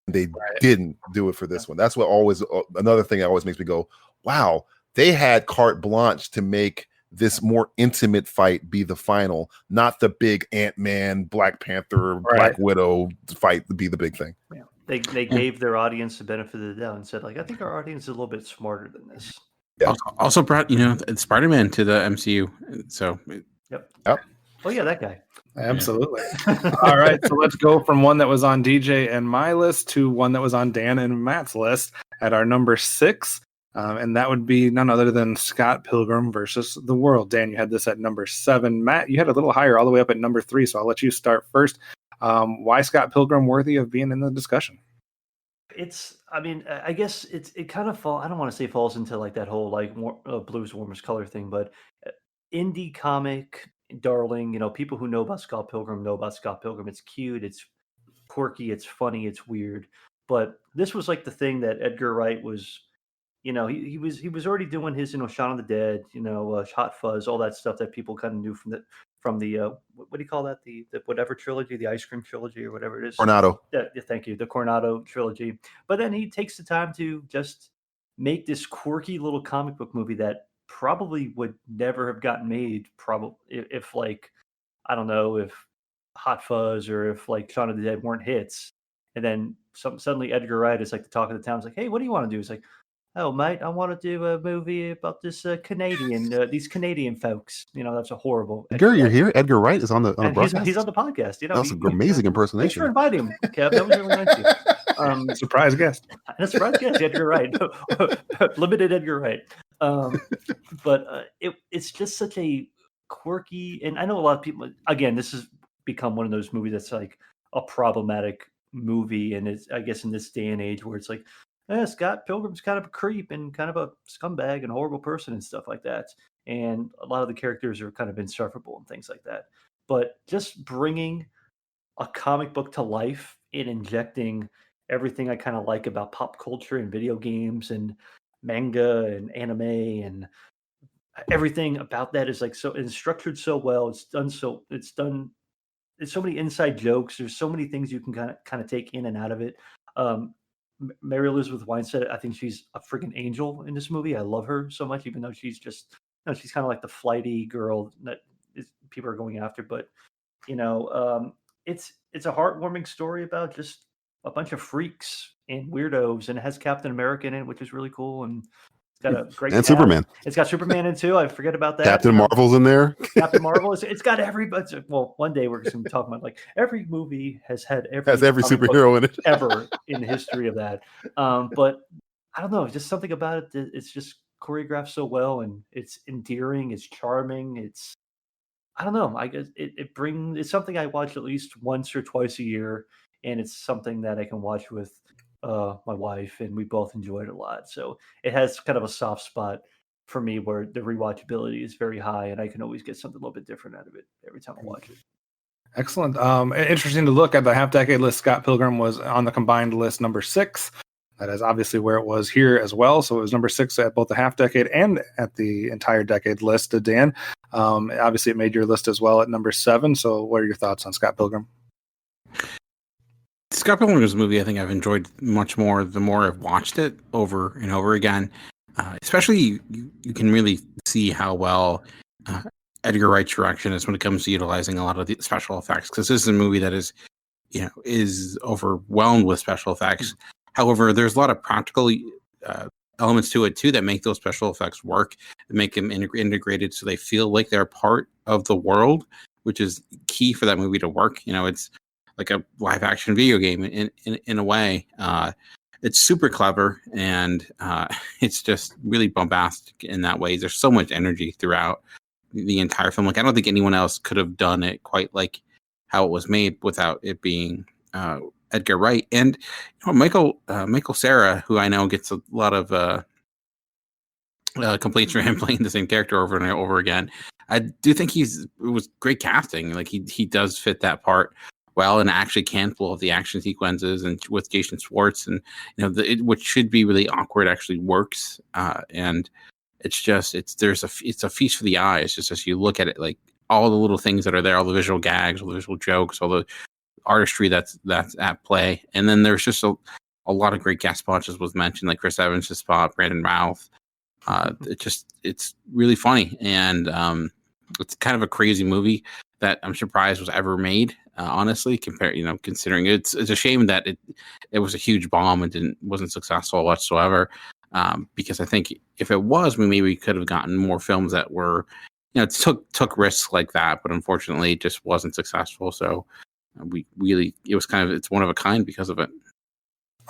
They didn't do it for this one. That's what always, another thing that always makes me go, wow, they had carte blanche to make this more intimate fight be the final, not the big Ant-Man, Black Panther, Black Widow fight be the big thing. Yeah. They gave their audience the benefit of the doubt and said, like, I think our audience is a little bit smarter than this. Yeah. Also brought, Spider-Man to the MCU. So, Yep. Yep. Oh yeah, that guy. Absolutely. All right, so let's go from one that was on DJ and my list to one that was on Dan and Matt's list at our number 6. And that would be none other than Scott Pilgrim versus the World. Dan, you had this at number 7. Matt, you had a little higher, all the way up at number 3. So I'll let you start first. Why Scott Pilgrim worthy of being in the discussion? I guess it kind of I don't want to say falls into like that whole like blues warmest color thing, but indie comic darling. People who know about Scott Pilgrim know about Scott Pilgrim. It's cute, it's quirky, it's funny, it's weird. But this was like the thing that Edgar Wright was. He was already doing his, Shaun of the Dead, Hot Fuzz, all that stuff that people kind of knew from the what do you call that? The whatever trilogy, the ice cream trilogy or whatever it is. Coronado. Yeah, thank you, the Coronado trilogy. But then he takes the time to just make this quirky little comic book movie that probably would never have gotten made. Probably if like I don't know if Hot Fuzz or if like Shaun of the Dead weren't hits, and then suddenly Edgar Wright is like the talk of the town. It's like, hey, what do you want to do? It's like, oh, mate, I want to do a movie about this these Canadian folks. That's a horrible. Edgar, you're here. Edgar Wright is on the broadcast. He's on the podcast. That's an amazing impersonation. Thanks for inviting him, Kev. That was really nice of you. Surprise guest. And a surprise guest, Edgar Wright. Limited Edgar Wright. But it's just such a quirky, and I know a lot of people. Again, this has become one of those movies that's like a problematic movie, and it's I guess in this day and age where it's like. Scott Pilgrim's kind of a creep and kind of a scumbag and a horrible person and stuff like that. And a lot of the characters are kind of insufferable and things like that. But just bringing a comic book to life and injecting everything I kind of like about pop culture and video games and manga and anime and everything about that is like so it's structured so well. It's so many inside jokes. There's so many things you can kind of take in and out of it. Mary Elizabeth Winstead, I think she's a freaking angel in this movie. I love her so much, even though she's just, she's kind of like the flighty girl that people are going after. But it's a heartwarming story about just a bunch of freaks and weirdos, and it has Captain America in it, which is really cool. And it's got a great and Superman. It's got Superman in too. I forget about that. Captain Marvel's in there. Captain Marvel. It's got everybody. Well, one day we're going to be talking about like every movie has every superhero in it ever in the history of that. But I don't know, just something about it. It's just choreographed so well, and it's endearing. It's charming. It's I don't know. I guess it's something I watch at least once or twice a year, and it's something that I can watch with my wife, and we both enjoy it a lot. So it has kind of a soft spot for me where the rewatchability is very high, and I can always get something a little bit different out of it every time I watch it. Excellent. Interesting to look at the half-decade list. Scott Pilgrim was on the combined list number 6. That is obviously where it was here as well. So it was number 6 at both the half-decade and at the entire decade list. Dan, obviously it made your list as well at number 7. So what are your thoughts on Scott Pilgrim? Scott Pilgrim's movie, I think I've enjoyed much more the more I've watched it over and over again. Especially, you can really see how well Edgar Wright's direction is when it comes to utilizing a lot of the special effects. Because this is a movie that is overwhelmed with special effects. However, there's a lot of practical elements to it too that make those special effects work, and make them integrated so they feel like they're part of the world, which is key for that movie to work. It's like a live action video game in a way. It's super clever, and it's just really bombastic in that way. There's so much energy throughout the entire film. Like, I don't think anyone else could have done it quite like how it was made without it being Edgar Wright. And Michael Cera, who I know gets a lot of complaints for him playing the same character over and over again. I do think it was great casting. Like, he does fit that part well, and actually can pull off the action sequences, and with Jason Schwartz, and which should be really awkward actually works. And it's a feast for the eyes. Just as you look at it, like all the little things that are there, all the visual gags, all the visual jokes, all the artistry that's at play. And then there's just a lot of great guest spots, as was mentioned, like Chris Evans' spot, Brandon Routh. It's really funny, and it's kind of a crazy movie that I'm surprised was ever made. Honestly, considering it's a shame that it was a huge bomb and wasn't successful whatsoever. Because I think if it was, we maybe could have gotten more films that were, took risks like that, but unfortunately, it just wasn't successful. So it's one of a kind because of it.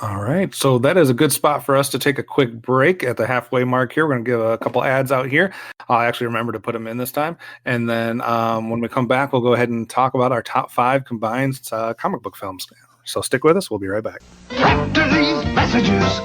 All right, so that is a good spot for us to take a quick break at the halfway mark here. We're going to give a couple ads out here. I'll actually remember to put them in this time. And then when we come back, we'll go ahead and talk about our top 5 combined comic book films. So stick with us. We'll be right back. After these messages,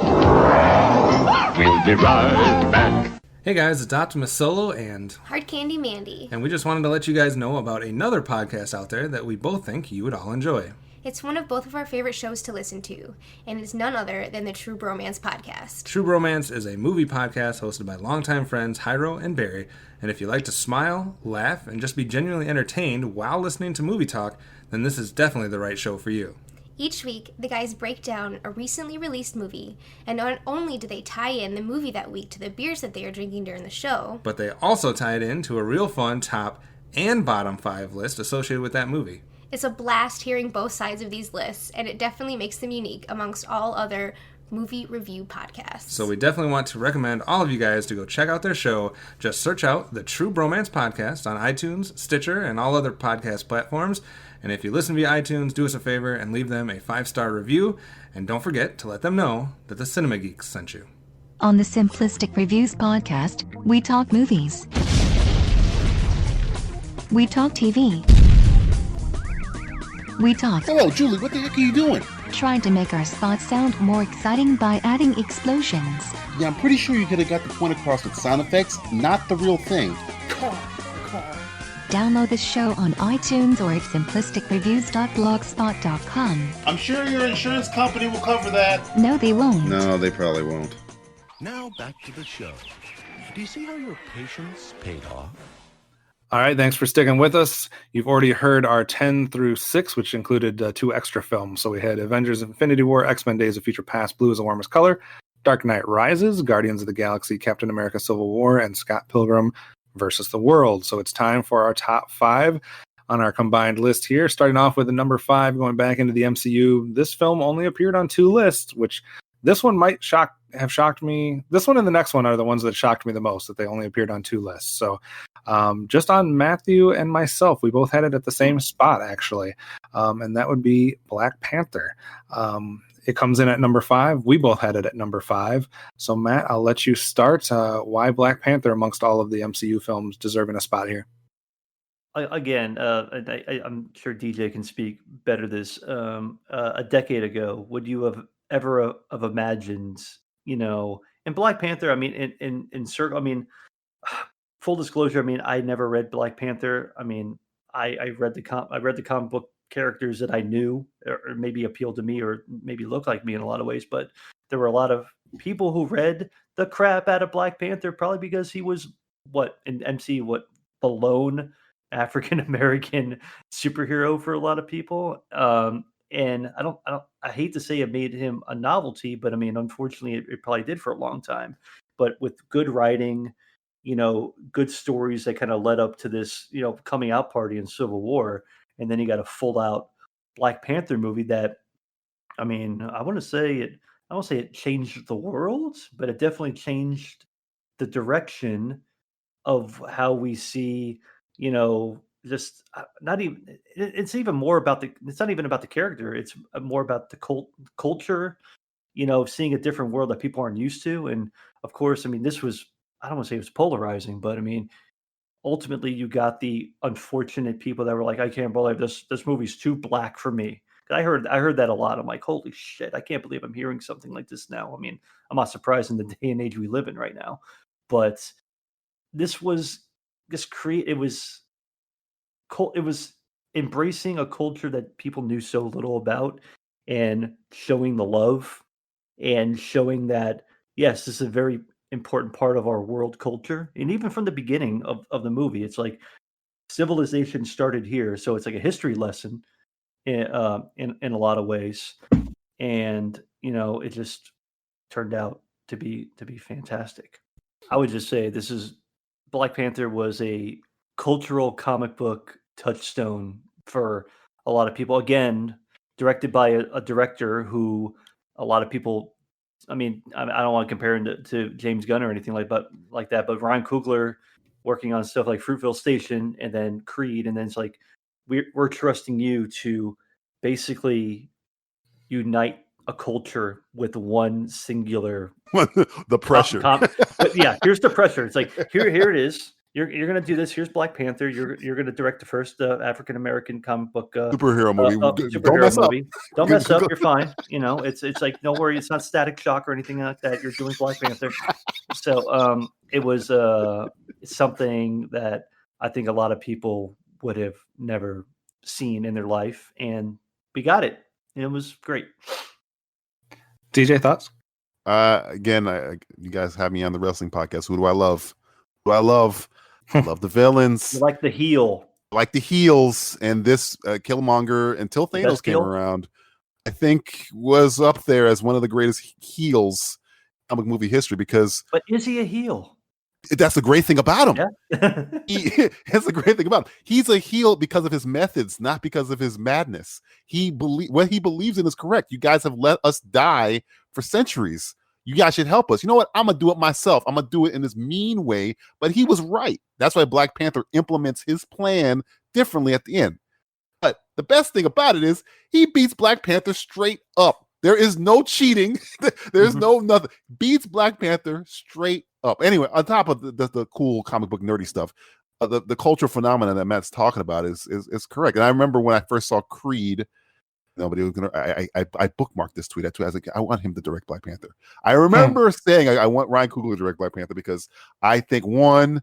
we'll be right back. Hey guys, it's OptimusSolo and Hard Candy Mandy. And we just wanted to let you guys know about another podcast out there that we both think you would all enjoy. It's one of both of our favorite shows to listen to, and it's none other than the True Bromance Podcast. True Bromance is a movie podcast hosted by longtime friends Hyro and Barry, and if you like to smile, laugh, and just be genuinely entertained while listening to movie talk, then this is definitely the right show for you. Each week, the guys break down a recently released movie, and not only do they tie in the movie that week to the beers that they are drinking during the show, but they also tie it into a real fun top and bottom 5 list associated with that movie. It's a blast hearing both sides of these lists, and it definitely makes them unique amongst all other movie review podcasts. So we definitely want to recommend all of you guys to go check out their show. Just search out the True Bromance Podcast on iTunes, Stitcher, and all other podcast platforms. And if you listen via iTunes, do us a favor and leave them a 5-star review. And don't forget to let them know that the Cinema Geeks sent you. On the Simplistic Reviews podcast, we talk movies. We talk TV. We talk. Hello, Julie, what the heck are you doing? Trying to make our spots sound more exciting by adding explosions. Yeah, I'm pretty sure you could have got the point across with sound effects, not the real thing. Car. Download the show on iTunes or at simplisticreviews.blogspot.com. I'm sure your insurance company will cover that. No, they won't. No, they probably won't. Now back to the show. Do you see how your patience paid off? All right, thanks for sticking with us. You've already heard our 10 through 6, which included 2 extra films. So we had Avengers Infinity War, X-Men Days of Future Past, Blue is the Warmest Color, Dark Knight Rises, Guardians of the Galaxy, Captain America Civil War, and Scott Pilgrim versus the World. So it's time for our top 5 on our combined list here. Starting off with the number 5, going back into the MCU. This film only appeared on 2 lists, which this one might have shocked me. This one and the next one are the ones that shocked me the most, that they only appeared on 2 lists. So just on Matthew and myself, we both had it at the same spot, actually. And that would be Black Panther. It comes in at number 5. We both had it at number 5. So Matt, I'll let you start. Why Black Panther amongst all of the MCU films deserving a spot here? Again, I'm sure DJ can speak better this. A decade ago, would you have ever have imagined, in Black Panther? I mean, in circle. I mean, full disclosure. I mean, I never read Black Panther. I mean, I read the comic book characters that I knew, or maybe appealed to me, or maybe looked like me in a lot of ways. But there were a lot of people who read the crap out of Black Panther, probably because he was the lone African American superhero for a lot of people. and I hate to say it made him a novelty, but I mean, unfortunately, it probably did for a long time. But with good writing, good stories that kind of led up to this, coming out party in Civil War, and then you got a full out Black Panther movie that, I mean, I won't say it changed the world, but it definitely changed the direction of how we see, just not even. It's even more about it's not even about the character. It's more about the culture. Seeing a different world that people aren't used to, and of course, I mean, this was. I don't want to say it was polarizing, but I mean, ultimately, you got the unfortunate people that were like, "I can't believe this movie's too black for me." I heard that a lot. I'm like, "Holy shit! I can't believe I'm hearing something like this now." I mean, I'm not surprised in the day and age we live in right now, but this was it was it was embracing a culture that people knew so little about and showing the love and showing that yes, this is a very important part of our world culture. And even from the beginning of the movie, it's like civilization started here, so it's like a history lesson in a lot of ways. And it just turned out to be fantastic. I would just say Black Panther was a cultural comic book touchstone for a lot of people. Again, directed by a director who a lot of people. I mean, I don't want to compare him to James Gunn or anything like that. But Ryan Coogler working on stuff like Fruitvale Station and then Creed, and then it's like we're trusting you to basically unite a culture with one singular the pressure. But yeah, here's the pressure. It's like here it is. You're gonna do this. Here's Black Panther. You're gonna direct the first African American comic book superhero movie. Don't mess up. Don't mess up. You're fine. It's like don't worry. It's not Static Shock or anything like that. You're doing Black Panther. So it was something that I think a lot of people would have never seen in their life, and we got it. And it was great. DJ, thoughts? Again, you guys have me on the wrestling podcast. Who do I love? I love the villains. You like the heel. I like the heels, and this Killmonger, until Thanos came around, I think was up there as one of the greatest heels in comic movie history. But is he a heel? That's the great thing about him. Yeah. That's the great thing about him. He's a heel because of his methods, not because of his madness. What he believes in is correct. You guys have let us die for centuries. You guys should help us. You know what? I'm going to do it myself. I'm going to do it in this mean way. But he was right. That's why Black Panther implements his plan differently at the end. But the best thing about it is he beats Black Panther straight up. There is no cheating. There's no nothing. Beats Black Panther straight up. Anyway, on top of the cool comic book nerdy stuff, the cultural phenomenon that Matt's talking about is correct. And I remember when I first saw Creed, nobody was gonna. I bookmarked this tweet. I was like, I want him to direct Black Panther. I remember saying I want Ryan Coogler to direct Black Panther because I think one,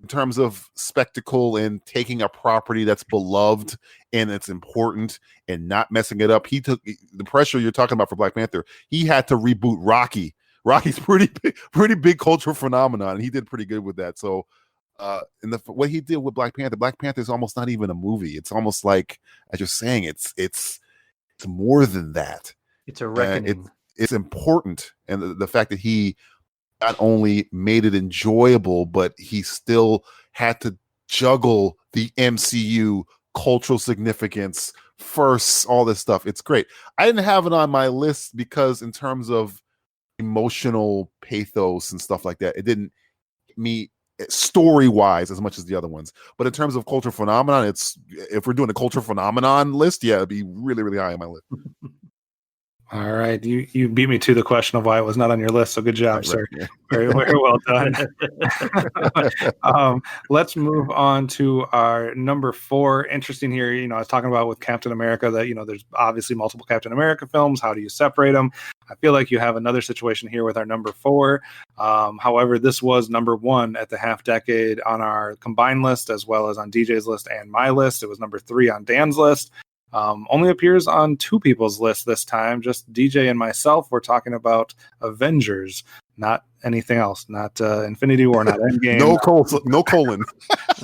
in terms of spectacle and taking a property that's beloved and it's important and not messing it up. He took the pressure you're talking about for Black Panther. He had to reboot Rocky. Rocky's pretty big cultural phenomenon, and he did pretty good with that. So, what he did with Black Panther is almost not even a movie. It's almost like, as you're saying, it's more than that. It's a reckoning. It's important, and the fact that he not only made it enjoyable, but he still had to juggle the MCU cultural significance first, all this stuff. It's great. I didn't have it on my list because in terms of emotional pathos and stuff like that, it didn't hit me story-wise as much as the other ones. But in terms of cultural phenomenon, if we're doing a cultural phenomenon list, yeah, it'd be really, really high on my list. All right, you beat me to the question of why it was not on your list. So good job, sir. Yeah. Very, very well done. Let's move on to our number 4. Interesting here. I was talking about with Captain America that there's obviously multiple Captain America films. How do you separate them? I feel like you have another situation here with our number 4. However, this was number 1 at the half decade on our combined list, as well as on DJ's list and my list. It was number 3 on Dan's list. only appears on two people's list this time. Just DJ and myself. We're talking about Avengers, not anything else. Not Infinity War, not Endgame. No colon.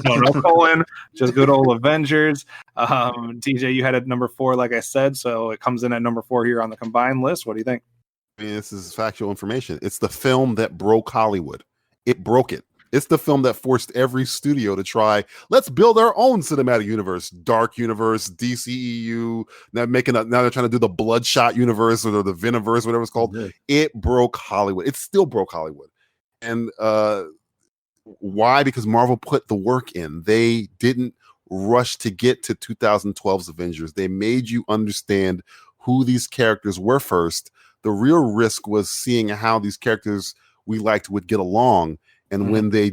no colon. Just good old Avengers. DJ, you had it number 4, like I said, so it comes in at number 4 here on the combined list. What do you think? I mean, this is factual information. It's the film that broke Hollywood. It broke it. It's the film that forced every studio to try, let's build our own cinematic universe, dark universe, DCEU. Now they're trying to do the Bloodshot universe or the Venomverse, whatever it's called. Mm-hmm. It broke Hollywood. It still broke Hollywood. And why? Because Marvel put the work in. They didn't rush to get to 2012's Avengers. They made you understand who these characters were first. The real risk was seeing how these characters we liked would get along. And when they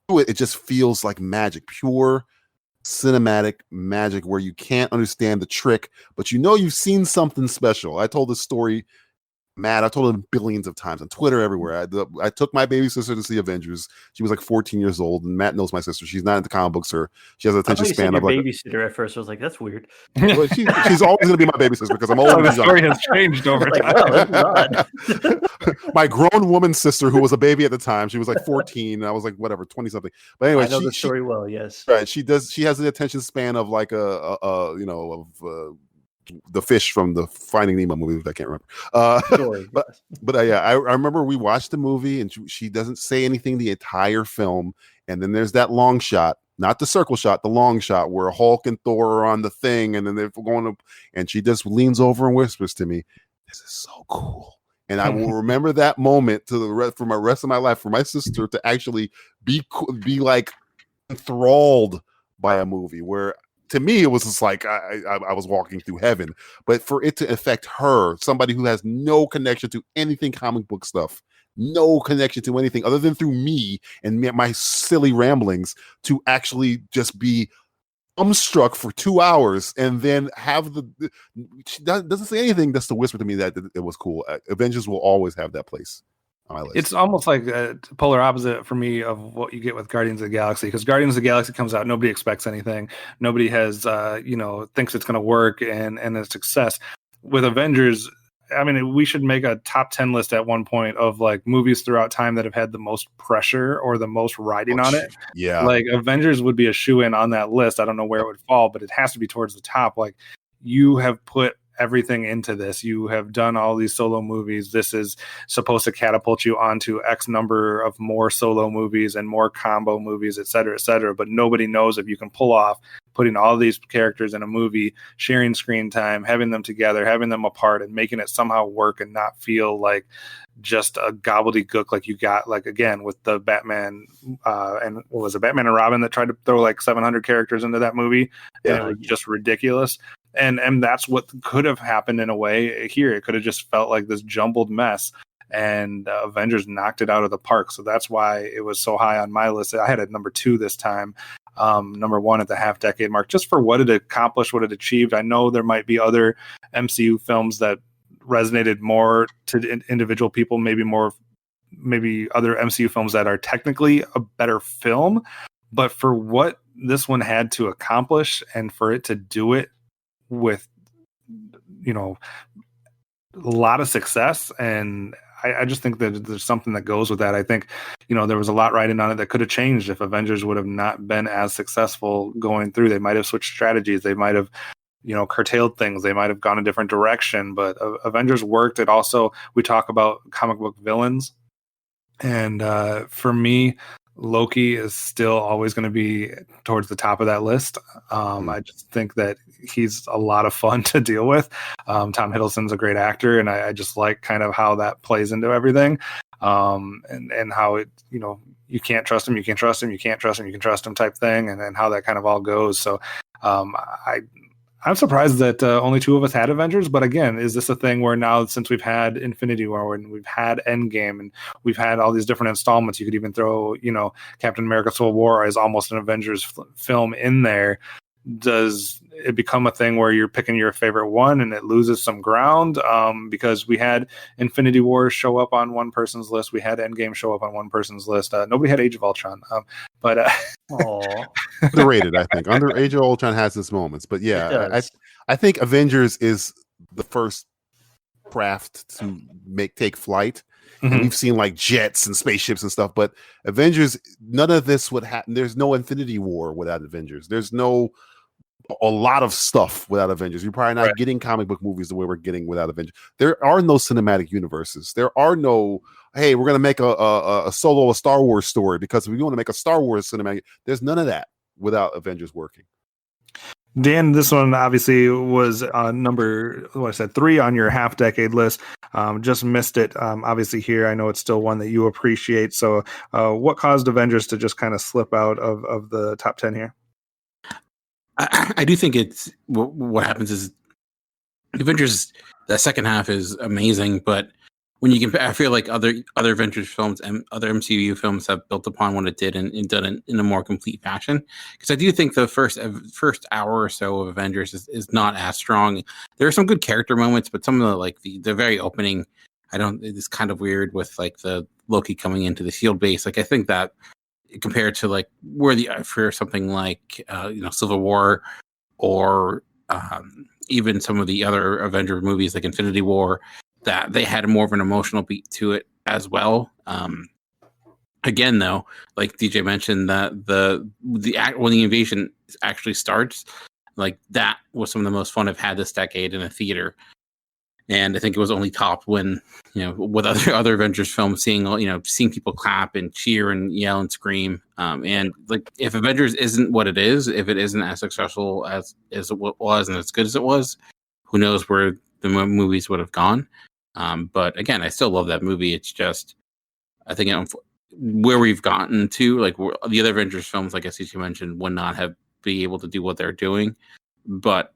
do it, it just feels like magic, pure cinematic magic where you can't understand the trick, but you know you've seen something special. I told this story, Matt, I told it billions of times on Twitter, everywhere. I took my baby sister to see Avengers. She was like 14 years old, and Matt knows my sister. She's not into comic books, or she has an attention span of like babysitter at first. I was like, that's weird. Well, she's always going to be my baby sister because I'm old. The story has changed over time. Well, my grown woman sister, who was a baby at the time, she was like 14. I was like, whatever, 20 something. But anyway, I know the story well. Yes, right. She has the attention span of like the fish from the Finding Nemo movie, I can't remember. But yeah, I remember we watched the movie and she doesn't say anything the entire film. And then there's that long shot, not the circle shot, the long shot where Hulk and Thor are on the thing. And then they're going to, and she just leans over and whispers to me, this is so cool. And I will remember that moment for the rest of my life, for my sister to actually be like enthralled by a movie where, to me, it was just like I was walking through heaven. But for it to affect her, somebody who has no connection to anything comic book stuff, no connection to anything other than through me and my silly ramblings, to actually just be struck for 2 hours and then have she doesn't say anything just to whisper to me that it was cool. Avengers will always have that place. It's almost like a polar opposite for me of what you get with Guardians of the Galaxy, because Guardians of the Galaxy comes out, nobody expects anything, nobody has thinks it's going to work and a success. With Avengers, I mean, we should make a top 10 list at one point of like movies throughout time that have had the most pressure or the most riding on it. Yeah, like Avengers would be a shoe-in on that list. I don't know where it would fall, but it has to be towards the top. Like, you have put everything into this. You have done all these solo movies. This is supposed to catapult you onto X number of more solo movies and more combo movies, et cetera, but nobody knows if you can pull off putting all these characters in a movie, sharing screen time, having them together, having them apart, and making it somehow work and not feel like just a gobbledygook like you got, like, again, with the Batman and what was it, Batman and Robin, that tried to throw like 700 characters into that movie. Yeah. And it was just ridiculous. And that's what could have happened in a way here. It could have just felt like this jumbled mess, and Avengers knocked it out of the park. So that's why it was so high on my list. I had it number 2 this time, number 1 at the half decade mark, just for what it accomplished, what it achieved. I know there might be other MCU films that resonated more to individual people, maybe other MCU films that are technically a better film, but for what this one had to accomplish and for it to do it with a lot of success, and I just think that there's something that goes with that. I think there was a lot riding on it that could have changed if Avengers would have not been as successful going through. They might have switched strategies, they might have curtailed things, they might have gone a different direction, but Avengers worked. It also, we talk about comic book villains, and for me, Loki is still always going to be towards the top of that list. I just think that he's a lot of fun to deal with. Tom Hiddleston's a great actor, and I just like kind of how that plays into everything. And how it, you can't trust him, you can't trust him, you can't trust him, you can trust him type thing, and how that kind of all goes. So I'm surprised that only 2 of us had Avengers, but again, is this a thing where now, since we've had Infinity War and we've had Endgame and we've had all these different installments, you could even throw, Captain America Civil War as almost an Avengers film in there. it become a thing where you're picking your favorite one and it loses some ground, because we had Infinity War show up on one person's list, we had Endgame show up on one person's list. Nobody had Age of Ultron, but underrated. I think Age of Ultron has its moments, but yeah, I think Avengers is the first craft to take flight. And we've seen like jets and spaceships and stuff, but Avengers, none of this would happen. There's no Infinity War without Avengers. There's a lot of stuff without Avengers. You're probably not getting comic book movies the way we're getting without Avengers. There are no cinematic universes. There are no, hey, we're going to make a Star Wars story because we want to make a Star Wars cinematic. There's none of that without Avengers working. Dan, this one obviously was number 3 on your half decade list. Just missed it. Obviously here, I know it's still one that you appreciate. So what caused Avengers to just kind of slip out of the top 10 here? I do think it's what happens is Avengers, the second half is amazing, but when you compare, I feel like other Avengers films and other MCU films have built upon what it did and done it in a more complete fashion. Because I do think the first hour or so of Avengers is not as strong. There are some good character moments, but some of the very opening, it's kind of weird with like the Loki coming into the Shield base. Like I think that compared to like for something like Civil War or even some of the other Avenger movies like Infinity War, that they had more of an emotional beat to it as well. Again, though, like DJ mentioned, that when the invasion actually starts, like that was some of the most fun I've had this decade in a theater. And I think it was only topped when, with other Avengers films, seeing people clap and cheer and yell and scream. And like, if Avengers isn't what it is, if it isn't as successful as it was and as good as it was, who knows where the movies would have gone. But again, I still love that movie. It's just, I think where we've gotten to, like the other Avengers films, like as you mentioned, would not have been able to do what they're doing. But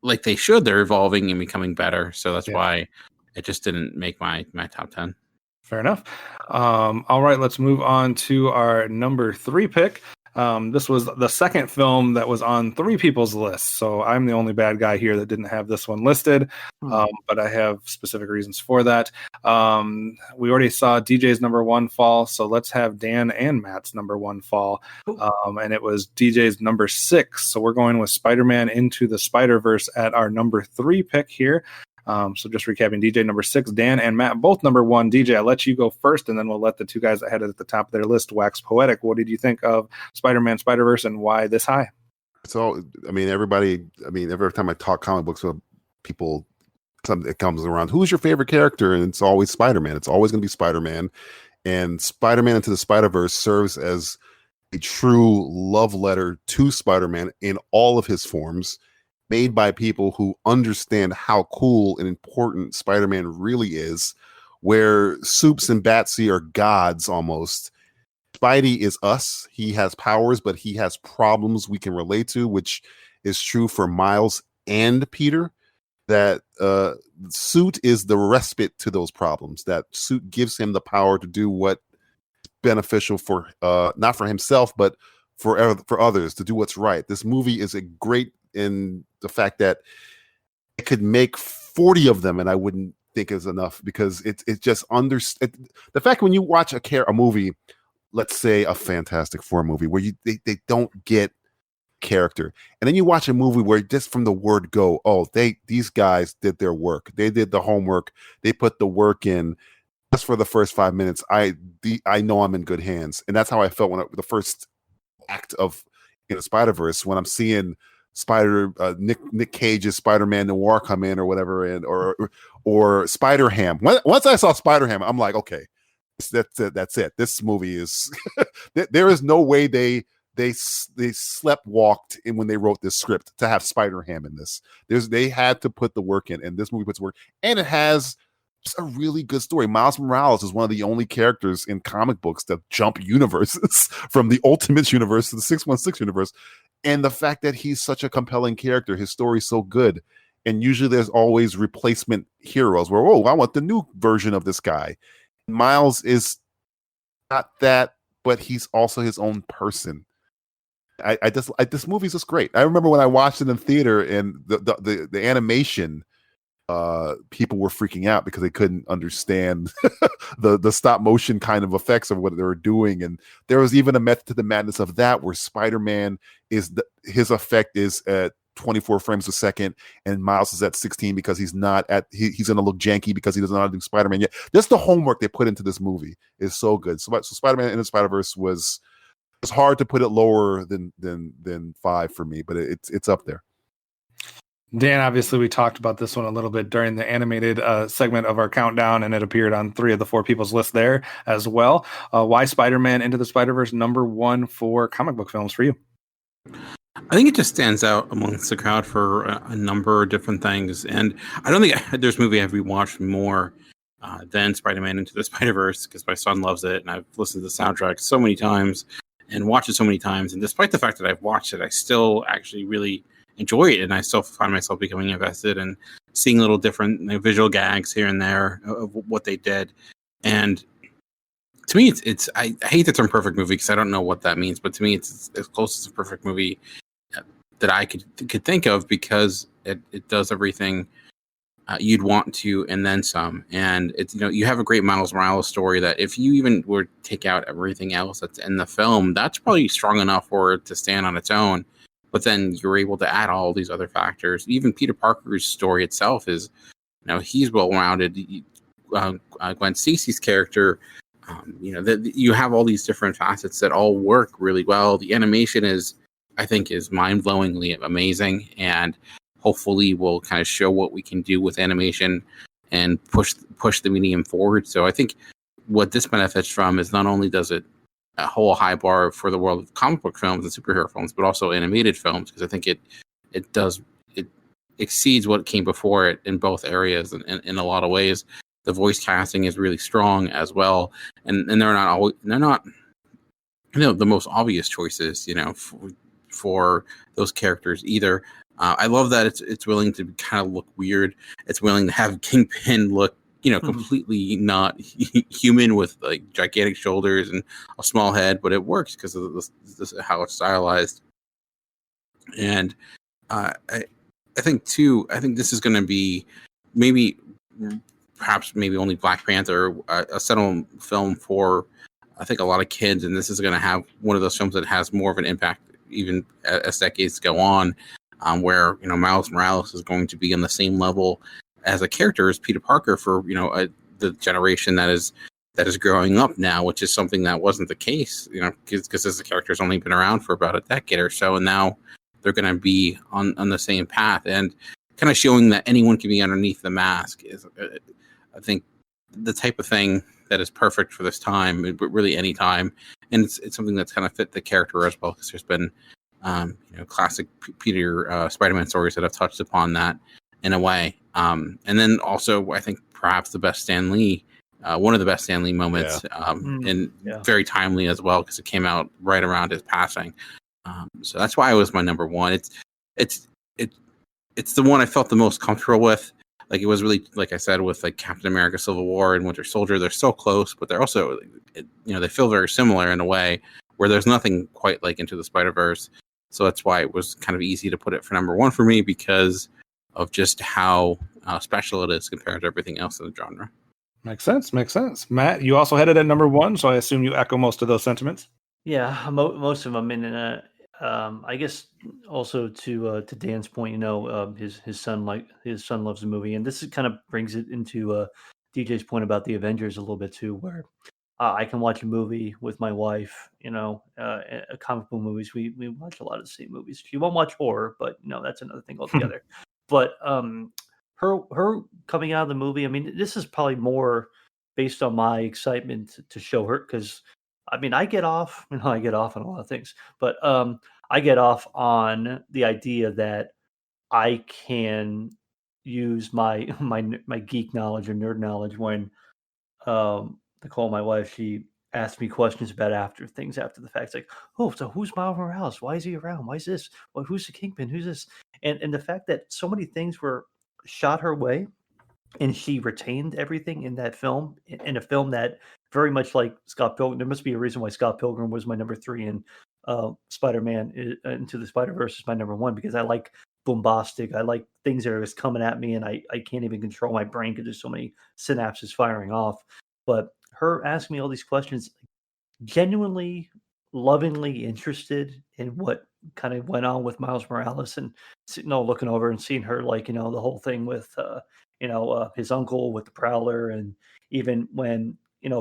like they should, they're evolving and becoming better. So that's why it just didn't make my top 10. Fair enough. All right, let's move on to our number 3 pick. This was the second film that was on 3 people's lists. So I'm the only bad guy here that didn't have this one listed. But I have specific reasons for that. We already saw DJ's number 1 fall. So let's have Dan and Matt's number 1 fall. And it was DJ's number 6. So we're going with Spider-Man Into the Spider-Verse at our number 3 pick here. So just recapping, DJ number 6, Dan and Matt both number 1. DJ, I'll let you go first, and then we'll let the 2 guys ahead at the top of their list wax poetic. What did you think of Spider-Man Spider-Verse and why this high? So, every time I talk comic books with people, it comes around, who's your favorite character? And it's always Spider-Man. It's always going to be Spider-Man. And Spider-Man Into the Spider-Verse serves as a true love letter to Spider-Man in all of his forms, made by people who understand how cool and important Spider-Man really is, where Soups and Batsy are gods almost. Spidey is us. He has powers, but he has problems we can relate to, which is true for Miles and Peter. That suit is the respite to those problems. That suit gives him the power to do what is beneficial for not for himself, but for others, to do what's right. This movie is a great in the fact that it could make 40 of them and I wouldn't think is enough, because it just the fact when you watch a movie, let's say a Fantastic Four movie, where they don't get character, and then you watch a movie where just from the word go, these guys did their work, they did the homework, they put the work in. Just for the first 5 minutes, I know I'm in good hands. And that's how I felt when the first act of Spider-Verse, when I'm seeing Nick Cage's Spider-Man Noir come in or whatever, and or Spider-Ham. Once I saw Spider-Ham, I'm like, okay, that's it. This movie is there is no way they slept-walked in when they wrote this script to have Spider-Ham in this. They had to put the work in, and this movie puts work, and it has just a really good story. Miles Morales is one of the only characters in comic books that jump universes from the Ultimates universe to the 616 universe. And the fact that he's such a compelling character, his story's so good. And usually there's always replacement heroes where, I want the new version of this guy. Miles is not that, but he's also his own person. This movie's just great. I remember when I watched it in theater and the animation, people were freaking out because they couldn't understand the stop motion kind of effects of what they were doing, and there was even a method to the madness of that where Spider-Man his effect is at 24 frames a second and Miles is at 16 because he's going to look janky because he doesn't know how to do Spider-Man yet. Just the homework they put into this movie is so good. So Spider-Man Into the Spider-Verse was. It's hard to put it lower than 5 for me, but it's up there. Dan, obviously, we talked about this one a little bit during the animated segment of our countdown, and it appeared on 3 of the 4 people's list there as well. Why Spider-Man Into the Spider-Verse number 1 for comic book films for you? I think it just stands out amongst the crowd for a number of different things, and I don't think there's a movie I've rewatched more than Spider-Man Into the Spider-Verse because my son loves it, and I've listened to the soundtrack so many times and watched it so many times, and despite the fact that I've watched it, I still actually really enjoy it, and I still find myself becoming invested and seeing little different visual gags here and there of what they did. And to me, it's I hate the term perfect movie because I don't know what that means, but to me, it's as close as a perfect movie that I could think of because it does everything you'd want to and then some. And it's you have a great Miles Morales story that if you even were to take out everything else that's in the film, that's probably strong enough for it to stand on its own. But then you're able to add all these other factors. Even Peter Parker's story itself is, he's well-rounded. Gwen Stacy's character, you have all these different facets that all work really well. The animation is mind-blowingly amazing, and hopefully will kind of show what we can do with animation and push the medium forward. So I think what this benefits from is not only does it a whole high bar for the world of comic book films and superhero films, but also animated films, because I think it exceeds what came before it in both areas in a lot of ways. The voice casting is really strong as well, and they're not the most obvious choices for those characters either. I love that it's willing to kind of look weird. It's willing to have Kingpin look completely not human with like gigantic shoulders and a small head, but it works because of this how it's stylized. And I think this is going to be perhaps only Black Panther, a settlement film for I think a lot of kids, and this is going to have one of those films that has more of an impact even as decades go on, where Miles Morales is going to be on the same level as a character as Peter Parker for the generation that is growing up now, which is something that wasn't the case, because this character's only been around for about a decade or so, and now they're going to be on the same path, and kind of showing that anyone can be underneath the mask is, I think, the type of thing that is perfect for this time, but really any time, and it's something that's kind of fit the character as well, because there's been classic Peter Spider-Man stories that have touched upon that in a way. And then also, I think perhaps the best Stan Lee, one of the best Stan Lee moments, and very timely as well, because it came out right around his passing. So that's why it was my number 1. It's the one I felt the most comfortable with. Like, it was really, like I said, with like Captain America: Civil War and Winter Soldier, they're so close, but they're also, they feel very similar in a way where there's nothing quite like Into the Spider-Verse. So that's why it was kind of easy to put it for number 1 for me, because of just how special it is compared to everything else in the genre. Makes sense. Matt, you also had it at number 1, so I assume you echo most of those sentiments. Yeah, most of them. And I guess also to Dan's point, his son loves the movie, and this kind of brings it into DJ's point about the Avengers a little bit too, where I can watch a movie with my wife. Comic book movies, we watch a lot of the same movies. She won't watch horror, but that's another thing altogether. But her coming out of the movie, I mean, this is probably more based on my excitement to show her, because I get off on a lot of things, but I get off on the idea that I can use my geek knowledge or nerd knowledge when Nicole, my wife, she asked me questions about after the fact. It's like, oh, so who's Miles Morales? Why is he around? Why is this? Well, who's the Kingpin? Who's this? And the fact that so many things were shot her way, and she retained everything in that film, in a film that very much like Scott Pilgrim. There must be a reason why Scott Pilgrim was my number 3, and Spider-Man Into the Spider-Verse is my number one, because I like bombastic. I like things that are just coming at me and I can't even control my brain because there's so many synapses firing off. But her asking me all these questions, genuinely, lovingly interested in what kind of went on with Miles Morales, and looking over and seeing her, like, the whole thing with his uncle with the Prowler, and even when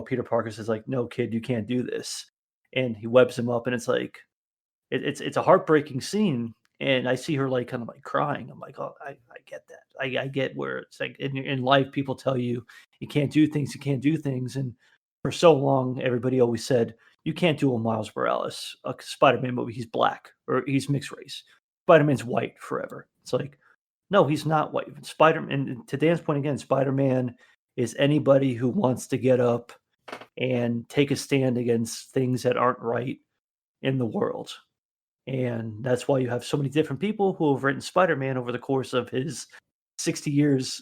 Peter Parker says, like, no kid, you can't do this, and he webs him up, and it's like it's a heartbreaking scene. And I see her, like, kind of like crying. I'm like, oh, I get that. I get where it's like in life, people tell you can't do things, and for so long everybody always said you can't do a Miles Morales, a Spider-Man movie. He's black or he's mixed race. Spider-Man's white forever. It's like, no, he's not white. Spider-Man, and to Dan's point again, Spider-Man is anybody who wants to get up and take a stand against things that aren't right in the world. And that's why you have so many different people who have written Spider-Man over the course of his 60 years,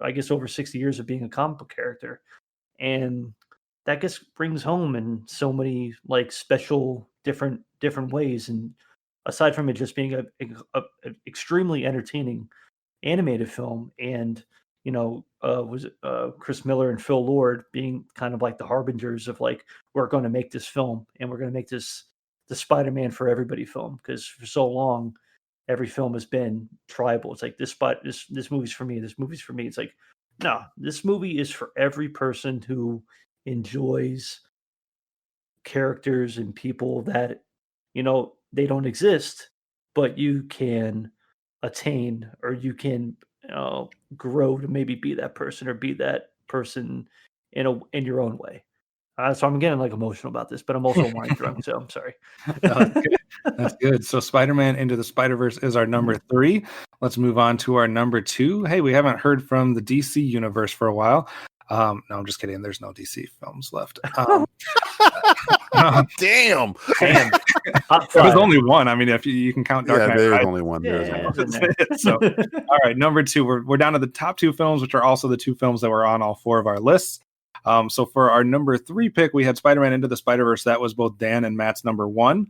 I guess over 60 years of being a comic book character. And that just brings home in so many, like, special different ways. And aside from it just being a extremely entertaining animated film, and was it Chris Miller and Phil Lord being kind of like the harbingers of, like, we're going to make this film, and we're going to make this the Spider-Man for everybody film, because for so long every film has been tribal. It's like this movie's for me, this movie's for me. It's like, no, this movie is for every person who enjoys characters and people that they don't exist, but you can attain, or you can grow to maybe be that person, or be that person in your own way. So I'm getting, like, emotional about this, but I'm also wine drunk, so I'm sorry. No, that's good. That's good. So Spider-Man Into the Spider-Verse is our number 3. Let's move on to our number 2. Hey, we haven't heard from the DC universe for a while. No, I'm just kidding. There's no DC films left. Damn. There's only one. I mean, if you can count Dark Knight. There's Rises. only one. So, all right, number 2. We're down to the top 2 films, which are also the 2 films that were on all 4 of our lists. So for our number 3 pick, we had Spider-Man Into the Spider-Verse. That was both Dan and Matt's number 1.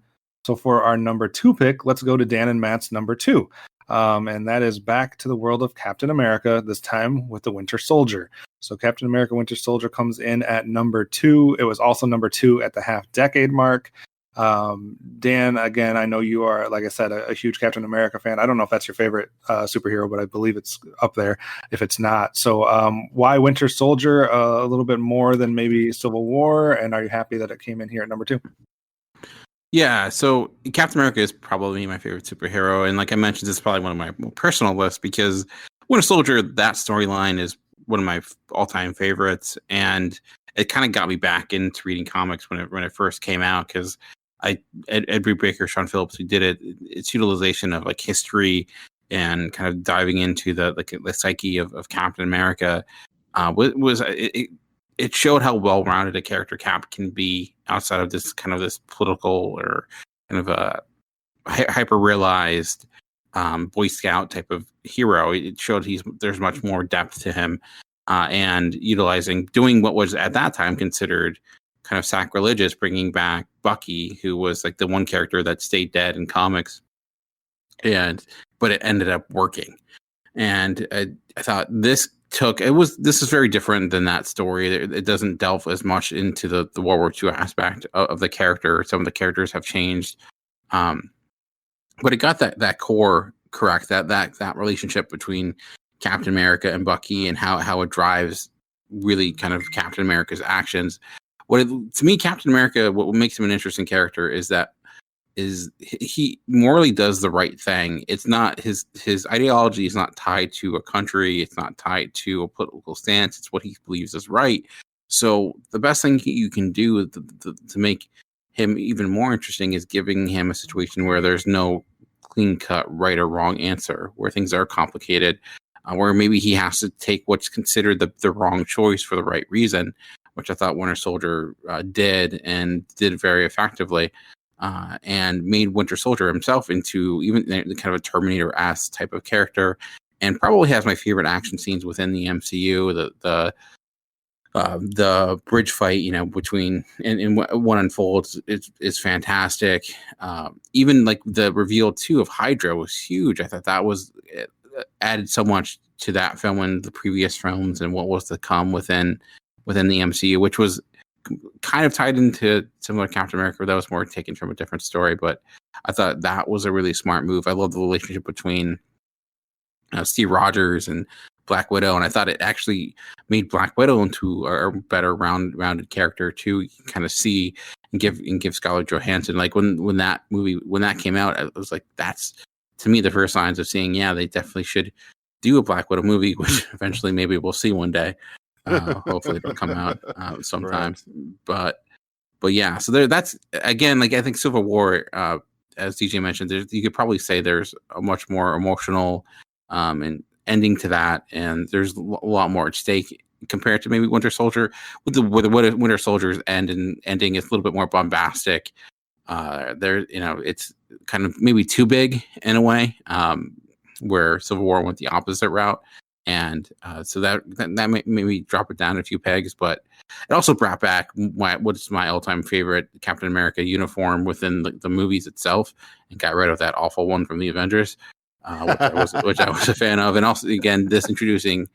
So for our number 2 pick, let's go to Dan and Matt's number 2. And that is Back to the World of Captain America, this time with the Winter Soldier. So Captain America Winter Soldier comes in at number 2. It was also number 2 at the half-decade mark. Dan, again, I know you are, like I said, a huge Captain America fan. I don't know if that's your favorite superhero, but I believe it's up there if it's not. So why Winter Soldier a little bit more than maybe Civil War? And are you happy that it came in here at number 2? Yeah, so Captain America is probably my favorite superhero. And like I mentioned, this is probably one of my more personal lists, because Winter Soldier, that storyline is one of my all-time favorites. And it kind of got me back into reading comics when it first came out, because Ed Brubaker, Sean Phillips, who did it, its utilization of, like, history and kind of diving into the psyche of Captain America it showed how well-rounded a character Cap can be outside of this kind of this political or kind of a hyper-realized Boy Scout type of hero. It showed there's much more depth to him, and doing what was at that time considered kind of sacrilegious, bringing back Bucky, who was, like, the one character that stayed dead in comics, but it ended up working. And I thought this is very different than that story. It doesn't delve as much into the World War II aspect of the character. Some of the characters have changed, but it got that core correct. That relationship between Captain America and Bucky, and how it drives really kind of Captain America's actions. To me, Captain America, what makes him an interesting character is he morally does the right thing. It's not his ideology is not tied to a country. It's not tied to a political stance. It's what he believes is right. So the best thing you can do to make him even more interesting is giving him a situation where there's no clean cut right or wrong answer, where things are complicated, where maybe he has to take what's considered the wrong choice for the right reason, which I thought Winter Soldier did very effectively. And made Winter Soldier himself into even kind of a Terminator-esque type of character, and probably has my favorite action scenes within the MCU. The The bridge fight, between and one unfolds is fantastic. Even like the reveal too of Hydra was huge. I thought that was added so much to that film and the previous films and what was to come within the MCU, which was kind of tied into similar Captain America, where that was more taken from a different story. But I thought that was a really smart move. I love the relationship between Steve Rogers and Black Widow, and I thought it actually made Black Widow into a better rounded character to kind of see and give Scarlett Johansson, like when that came out, I was like, that's to me the first signs of seeing, they definitely should do a Black Widow movie, which eventually maybe we'll see one day. Hopefully it'll come out sometime. Right. But yeah, so that's again, like I think Civil War, as DJ mentioned, you could probably say there's a much more emotional and ending to that, and there's a lot more at stake compared to maybe Winter Soldier. With the Winter Soldier's ending is a little bit more bombastic. It's kind of maybe too big in a way, where Civil War went the opposite route. And so that made me drop it down a few pegs, but it also brought back what's my all-time favorite Captain America uniform within the movies itself, and got rid of that awful one from the Avengers, which I was a fan of. And also, again, this introducing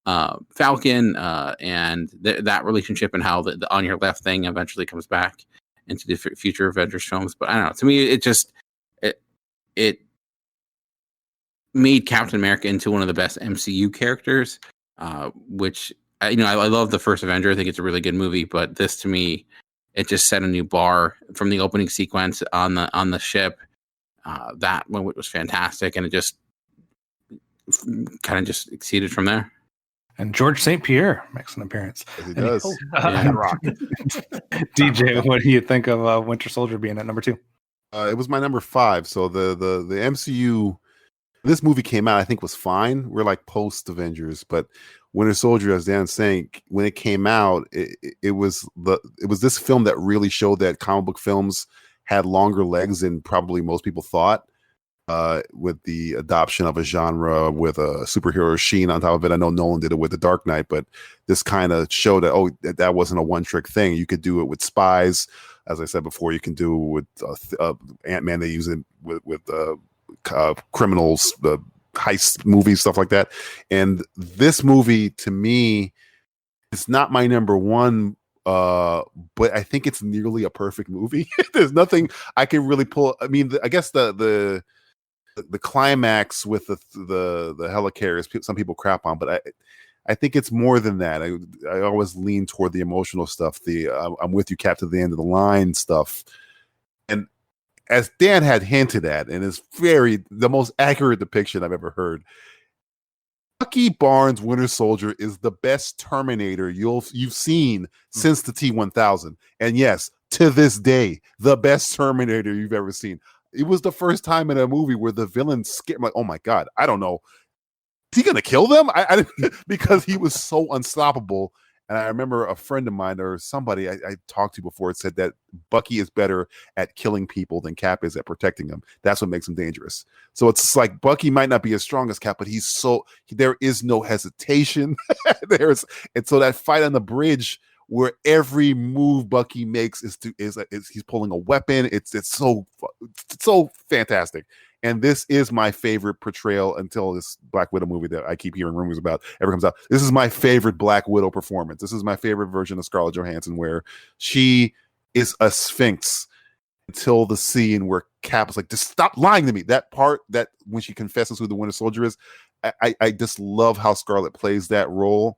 Falcon and that relationship, and how the on your left thing eventually comes back into the future Avengers films. But I don't know. To me, it made Captain America into one of the best MCU characters, which I love the first Avenger. I think it's a really good movie, but this to me, it just set a new bar from the opening sequence on the ship. That one was fantastic, and it just kind of just exceeded from there. And George St. Pierre makes an appearance. Yes, he does. DJ, what do you think of Winter Soldier being at number 2? It was my number 5. So the MCU. This movie came out, I think, was fine. We're like post Avengers, but Winter Soldier, as Dan's saying, when it came out, it was this film that really showed that comic book films had longer legs than probably most people thought. With the adoption of a genre with a superhero sheen on top of it. I know Nolan did it with The Dark Knight, but this kind of showed that that wasn't a one-trick thing. You could do it with spies, as I said before. You can do it with Ant-Man. They use it with criminals, the heist movies, stuff like that. And this movie, to me, it's not my number 1, but I think it's nearly a perfect movie. There's nothing I can really pull. I mean, I guess the climax with the helicarriers, some people crap on, but I think it's more than that. I always lean toward the emotional stuff, I'm with you, Cap, to the end of the line stuff. And as Dan had hinted at, and is the most accurate depiction I've ever heard, Bucky Barnes' Winter Soldier is the best Terminator you've seen since the T-1000. And yes, to this day, the best Terminator you've ever seen. It was the first time in a movie where the villain scared. I'm like, oh my God, I don't know. Is he going to kill them? I because he was so unstoppable. And I remember a friend of mine or somebody I talked to before said that Bucky is better at killing people than Cap is at protecting them. That's what makes him dangerous. So it's like Bucky might not be as strong as Cap, but there is no hesitation. And so that fight on the bridge, where every move Bucky makes is he's pulling a weapon. It's so fantastic. And this is my favorite portrayal until this Black Widow movie that I keep hearing rumors about ever comes out. This is my favorite Black Widow performance. This is my favorite version of Scarlett Johansson, where she is a sphinx until the scene where Cap is like, just stop lying to me. That part, that when she confesses who the Winter Soldier is, I just love how Scarlett plays that role.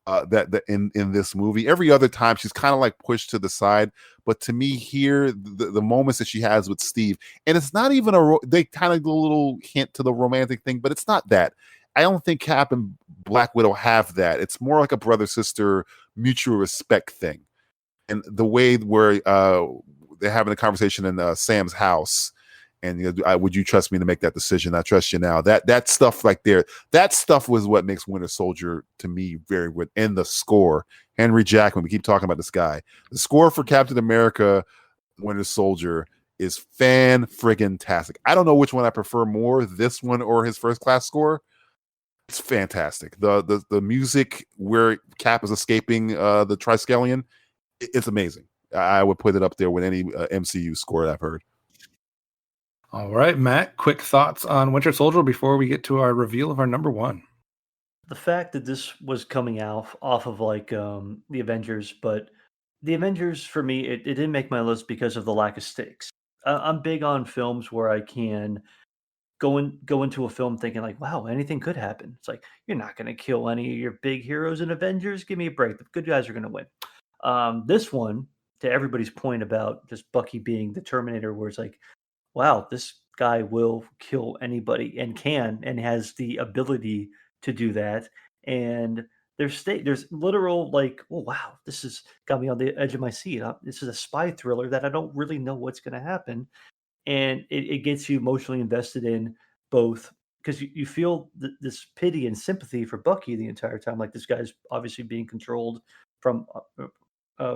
That in this movie, every other time she's kind of like pushed to the side, but to me here, the moments that she has with Steve, and it's not even they kind of do a little hint to the romantic thing, but it's not that. I don't think Cap and Black Widow have that. It's more like a brother sister mutual respect thing, and the way where they're having a conversation in Sam's house. And would you trust me to make that decision? I trust you now. That stuff right there, that stuff was what makes Winter Soldier to me very good. And the score, Henry Jackman, we keep talking about this guy. The score for Captain America, Winter Soldier is fan-friggin-tastic. I don't know which one I prefer more, this one or his First Class score. It's fantastic. The music where Cap is escaping the Triskelion, it's amazing. I would put it up there with any MCU score that I've heard. All right, Matt, quick thoughts on Winter Soldier before we get to our reveal of our number one. The fact that this was coming out off of like the Avengers, but the Avengers for me, it didn't make my list because of the lack of stakes. I'm big on films where I can go into a film thinking like, wow, anything could happen. It's like you're not going to kill any of your big heroes in Avengers. Give me a break. The good guys are going to win. This one, to everybody's point about just Bucky being the Terminator, where it's like, wow, this guy will kill anybody and can and has the ability to do that. And there's literal like, oh wow, this has got me on the edge of my seat. This is a spy thriller that I don't really know what's going to happen, and it gets you emotionally invested in both because you feel this pity and sympathy for Bucky the entire time. Like this guy's obviously being controlled from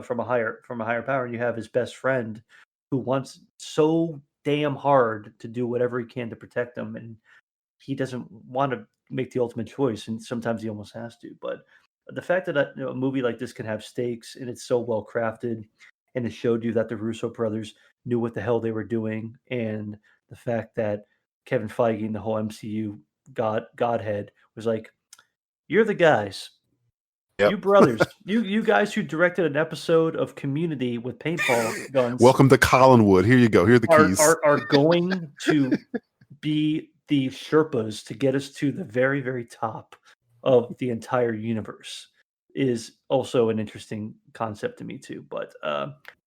from a higher power, and you have his best friend who wants so damn hard to do whatever he can to protect them, and he doesn't want to make the ultimate choice, and sometimes he almost has to. But the fact that a movie like this can have stakes and it's so well crafted, and it showed you that the Russo brothers knew what the hell they were doing, and the fact that Kevin Feige and the whole MCU Godhead was like, "You're the guys." Yep. You brothers, you guys who directed an episode of Community with paintball guns. Welcome to Collinwood. Here you go. Here are the keys. Are going to be the Sherpas to get us to the very, very top of the entire universe is also an interesting concept to me too. But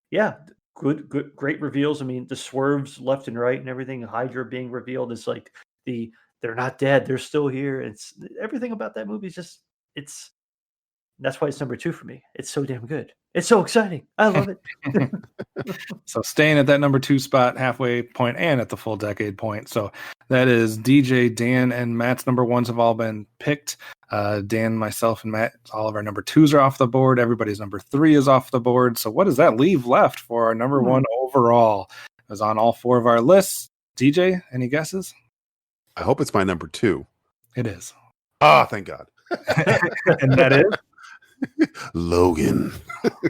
yeah, great reveals. I mean, the swerves left and right and everything. Hydra being revealed is like they're not dead. They're still here. It's everything about that movie is just that's why it's number 2 for me. It's so damn good. It's so exciting. I love it. So staying at that number 2 spot, halfway point, and at the full decade point. So that is DJ, Dan, and Matt's number 1s have all been picked. Dan, myself, and Matt, all of our number 2s are off the board. Everybody's number 3 is off the board. So what does that leave left for our number 1 overall? It was on all 4 of our lists. DJ, any guesses? I hope it's my number 2. It is. Ah, thank God. And that is? Logan.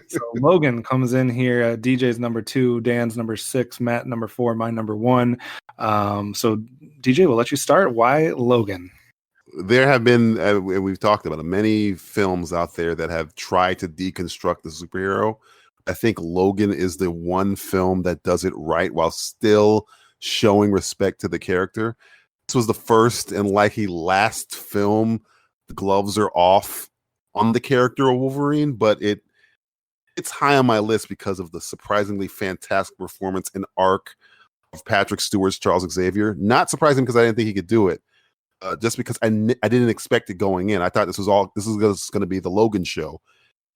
So Logan comes in here. DJ's number 2, Dan's number 6, Matt number 4, my number 1. So DJ, we'll let you start. Why Logan? There have been, we've talked about it, many films out there that have tried to deconstruct the superhero. I think Logan is the one film that does it right while still showing respect to the character. This was the first and likely last film. The gloves are off on the character of Wolverine, but it's high on my list because of the surprisingly fantastic performance and arc of Patrick Stewart's Charles Xavier. Not surprising because I didn't think he could do it, just because I didn't expect it going in. I thought this was going to be the Logan show,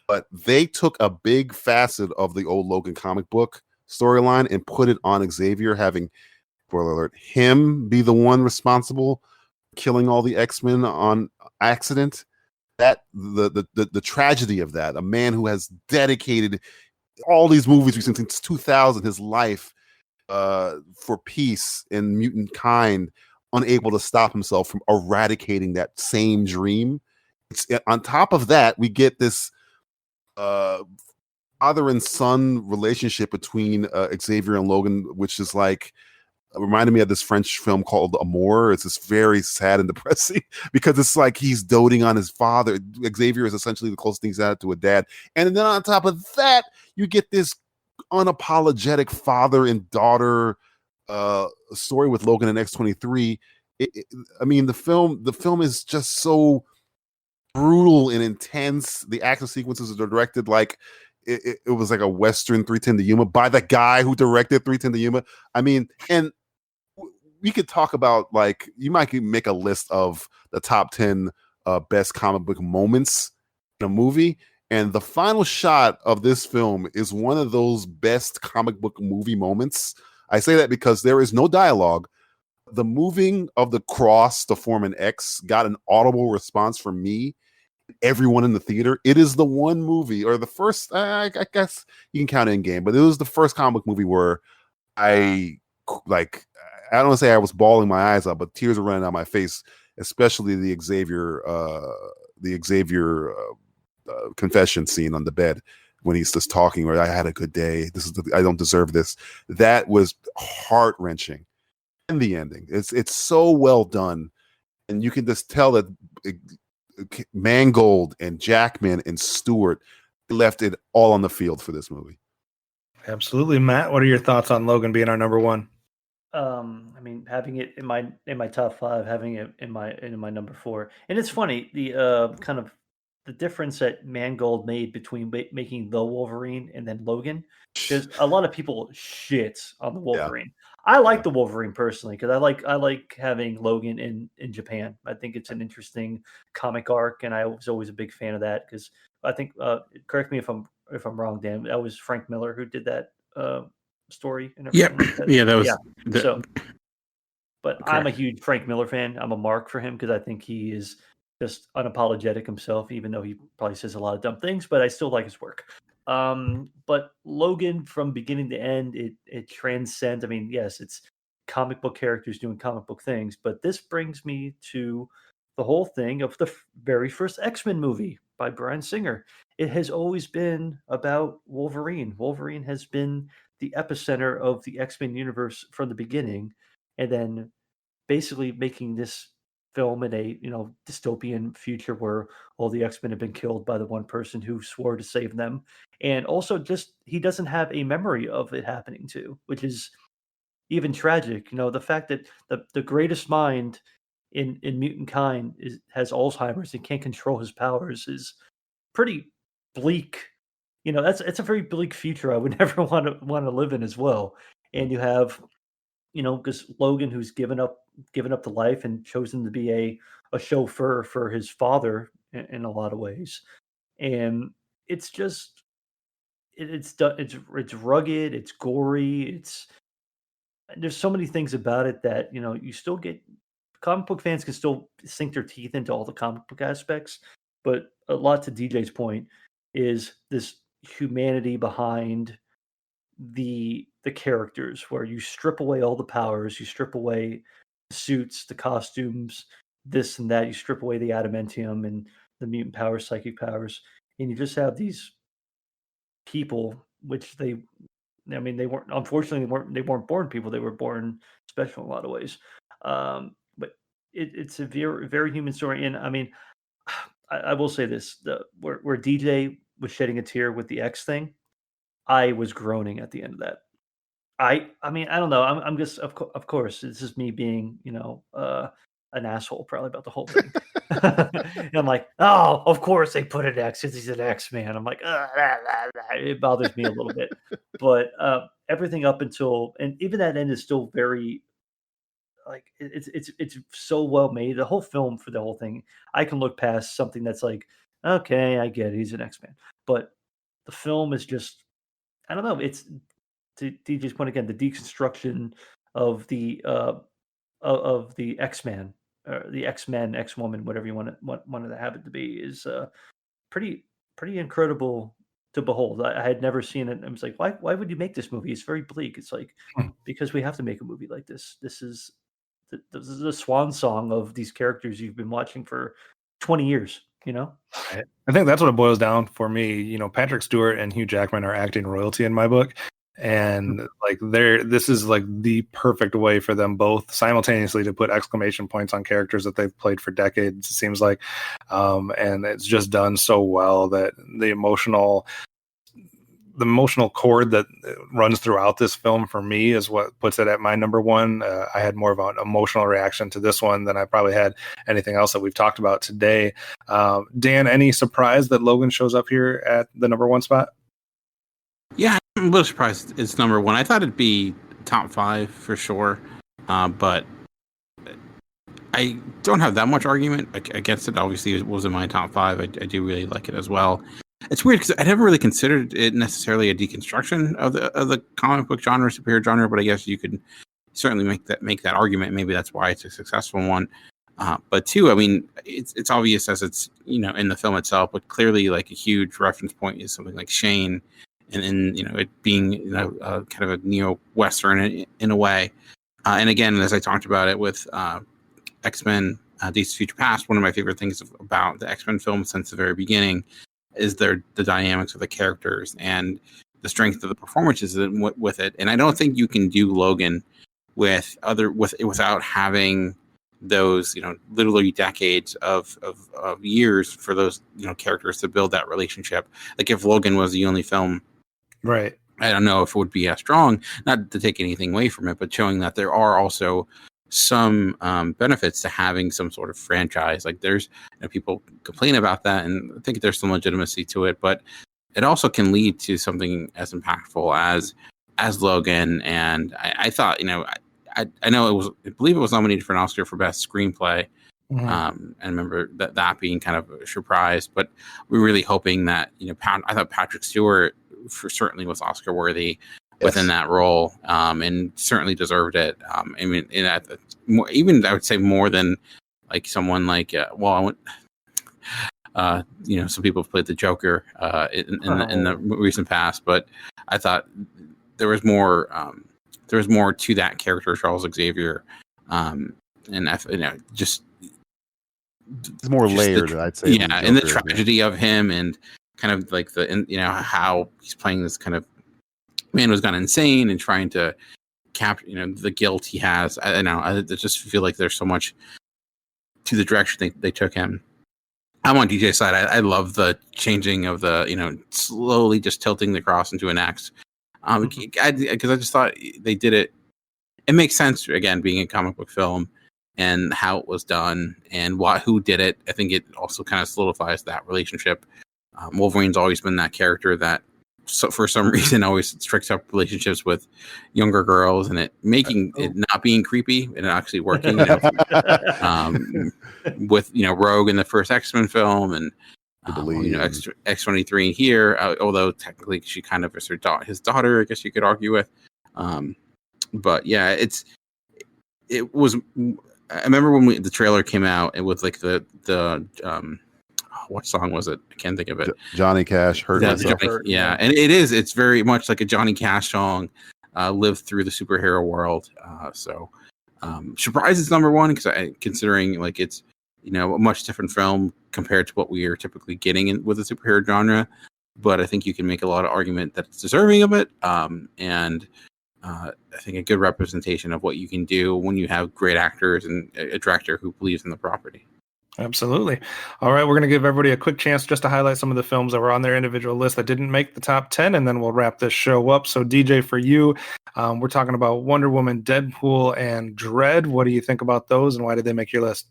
but they took a big facet of the old Logan comic book storyline and put it on Xavier, having, spoiler alert, him be the one responsible for killing all the X-Men on accident. That the tragedy of that, a man who has dedicated all these movies since 2000 his life for peace and mutant kind, unable to stop himself from eradicating that same dream. On top of that, we get this father and son relationship between Xavier and Logan, which is like reminded me of this French film called Amour. It's just very sad and depressing because it's like he's doting on his father. Xavier is essentially the closest thing he's had to a dad. And then on top of that, you get this unapologetic father and daughter story with Logan and X-23. I mean, the film is just so brutal and intense. The action sequences are directed like it was like a Western 3:10 to Yuma by the guy who directed 3:10 to Yuma. I mean, and we could talk about, like, you might make a list of the top 10 best comic book moments in a movie. And the final shot of this film is one of those best comic book movie moments. I say that because there is no dialogue. The moving of the cross to form an X got an audible response from me, everyone in the theater. It is the one movie, or the first, I guess you can count Endgame, but it was the first comic movie where I don't want to say I was bawling my eyes out, but tears were running down my face especially the Xavier confession scene on the bed when he's just talking, or I had a good day. I don't deserve this. That was heart wrenching. And the ending, it's so well done, and you can just tell that Mangold and Jackman and Stewart left it all on the field for this movie. Absolutely, Matt. What are your thoughts on Logan being our number one? I mean, having it in my top 5, having it in my number 4, and it's funny the kind of the difference that Mangold made between making the Wolverine and then Logan, because a lot of people shit on the Wolverine. I like the Wolverine personally because I like having Logan in Japan. I think it's an interesting comic arc, and I was always a big fan of that because I think correct me if I'm wrong, Dan. That was Frank Miller who did that story and everything. Like that. Yeah, that was so. But correct. I'm a huge Frank Miller fan. I'm a mark for him because I think he is just unapologetic himself, even though he probably says a lot of dumb things. But I still like his work. But Logan, from beginning to end, it transcends. I mean, yes, it's comic book characters doing comic book things, but this brings me to the whole thing of the very first X-Men movie by Bryan Singer. It has always been about Wolverine. Wolverine has been the epicenter of the X-Men universe from the beginning, and then basically making this film in a dystopian future where all the X-Men have been killed by the one person who swore to save them, and also just he doesn't have a memory of it happening too, which is even tragic. The fact that the greatest mind in mutant kind has Alzheimer's and can't control his powers is pretty bleak. It's a very bleak future I would never want to live in as well. And you have because Logan, who's given up the life and chosen to be a chauffeur for his father in a lot of ways, and it's just it's rugged, it's gory, there's so many things about it that you still get comic book fans can still sink their teeth into all the comic book aspects, but a lot to DJ's point is this humanity behind the characters, where you strip away all the powers, you strip away the suits, the costumes, this and that, you strip away the adamantium and the mutant powers, psychic powers, and you just have these people, which they weren't, unfortunately they weren't born people, they were born special in a lot of ways. But it's a very, very human story. And I mean, I will say this, where DJ was shedding a tear with the X thing, I was groaning at the end of that. I mean, I don't know. I'm just, of course, this is me being, an asshole probably about the whole thing. And I'm like, oh, of course they put an X because he's an X-Man. I'm like, it bothers me a little bit. But everything up until, and even that end is still very, like, it's so well made. The whole film for the whole thing, I can look past something that's like, okay, I get it, he's an X-Man. But the film is just, I don't know. It's, to DJ's point again, the deconstruction of the X-Man, the X-Men, X-Woman, whatever you wanted to have it to be, is pretty incredible to behold. I had never seen it. I was like, why would you make this movie? It's very bleak. It's like, because we have to make a movie like this. This is the swan song of these characters you've been watching for 20 years. I think that's what it boils down for me. Patrick Stewart and Hugh Jackman are acting royalty in my book. And like this is like the perfect way for them both simultaneously to put exclamation points on characters that they've played for decades, it seems like. And it's just done so well that the emotional chord that runs throughout this film for me is what puts it at my number one. I had more of an emotional reaction to this one than I probably had anything else that we've talked about today. Dan, any surprise that Logan shows up here at the number one spot? Yeah, I'm a little surprised it's number one. I thought it'd be top 5 for sure, but I don't have that much argument against it. Obviously, it was in my top 5. I do really like it as well. It's weird because I never really considered it necessarily a deconstruction of the comic book genre, superhero genre, but I guess you could certainly make that argument. Maybe that's why it's a successful one. But two, I mean, it's obvious as it's in the film itself, but clearly like a huge reference point is something like Shane. And it being kind of a neo-Western in a way. And again, as I talked about it with X-Men Days of Future Past, one of my favorite things about the X-Men film since the very beginning is the dynamics of the characters and the strength of the performances with it. And I don't think you can do Logan without having those, literally decades of years for those, characters to build that relationship. Like if Logan was the only film, right? I don't know if it would be as strong, not to take anything away from it, but showing that there are also some benefits to having some sort of franchise. Like there's people complain about that, and I think there's some legitimacy to it, but it also can lead to something as impactful as Logan. And I thought, I know I believe it was nominated for an Oscar for Best Screenplay. Mm-hmm. And I remember that being kind of a surprise, but we're really hoping that, I thought Patrick Stewart certainly was Oscar worthy within that role, and certainly deserved it. I mean, even I would say more than like someone like, some people have played the Joker in the recent past, but I thought there was more to that character, Charles Xavier, and just it's more layered, I'd say. Yeah, and the tragedy of him, and kind of like how he's playing this kind of man who's gone insane and trying to capture, the guilt he has. I just feel like there's so much to the direction they took him. I'm on DJ's side. I love the changing of the, slowly just tilting the cross into an X. Because I just thought they did it. It makes sense, again, being a comic book film and how it was done and who did it. I think it also kind of solidifies that relationship. Wolverine's always been that character that, for some reason, always strikes up relationships with younger girls, and it making it not being creepy and actually working. With Rogue in the first X-Men film, and X-23 here, although technically she kind of is his daughter, I guess you could argue with. But yeah, it was. I remember when the trailer came out, it was like the what song was it? I can't think of it. Johnny Cash, Hurt Myself. Yeah, and it's very much like a Johnny Cash song, lived through the superhero world. So surprised it's number one, because considering like it's a much different film compared to what we are typically getting with the superhero genre. But I think you can make a lot of argument that it's deserving of it. And I think a good representation of what you can do when you have great actors and a director who believes in the property. Absolutely. All right, we're going to give everybody a quick chance just to highlight some of the films that were on their individual list that didn't make the top 10, and then we'll wrap this show up. So, DJ, for you, we're talking about Wonder Woman, Deadpool, and Dredd. What do you think about those, and why did they make your list?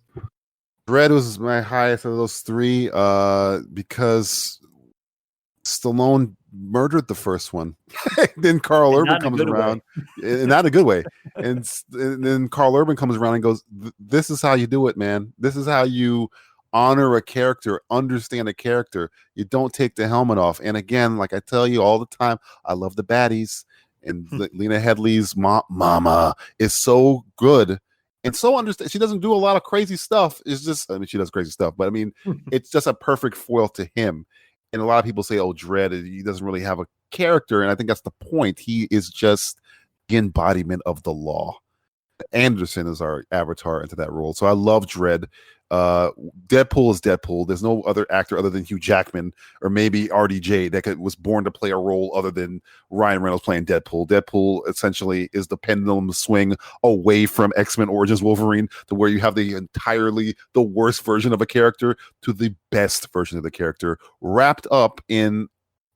Dredd was my highest of those three because Stallone murdered the first one. Then Carl Urban comes around, not in a good way. And then Carl Urban comes around and goes, "This is how you do it, man. This is how you honor a character, understand a character. You don't take the helmet off." And again, like I tell you all the time, I love the baddies. And Lena Headey's mama is so good and so understand. She doesn't do a lot of crazy stuff. It's just, she does crazy stuff, but it's just a perfect foil to him. And a lot of people say, "Oh, Dredd, he doesn't really have a character," and I think that's the point. He is just the embodiment of the law. Anderson is our avatar into that role, so I love Dredd. Deadpool is Deadpool. There's no other actor other than Hugh Jackman or maybe RDJ that was born to play a role other than Ryan Reynolds playing Deadpool. Deadpool essentially is the pendulum swing away from X-Men Origins Wolverine to where you have the worst version of a character to the best version of the character wrapped up in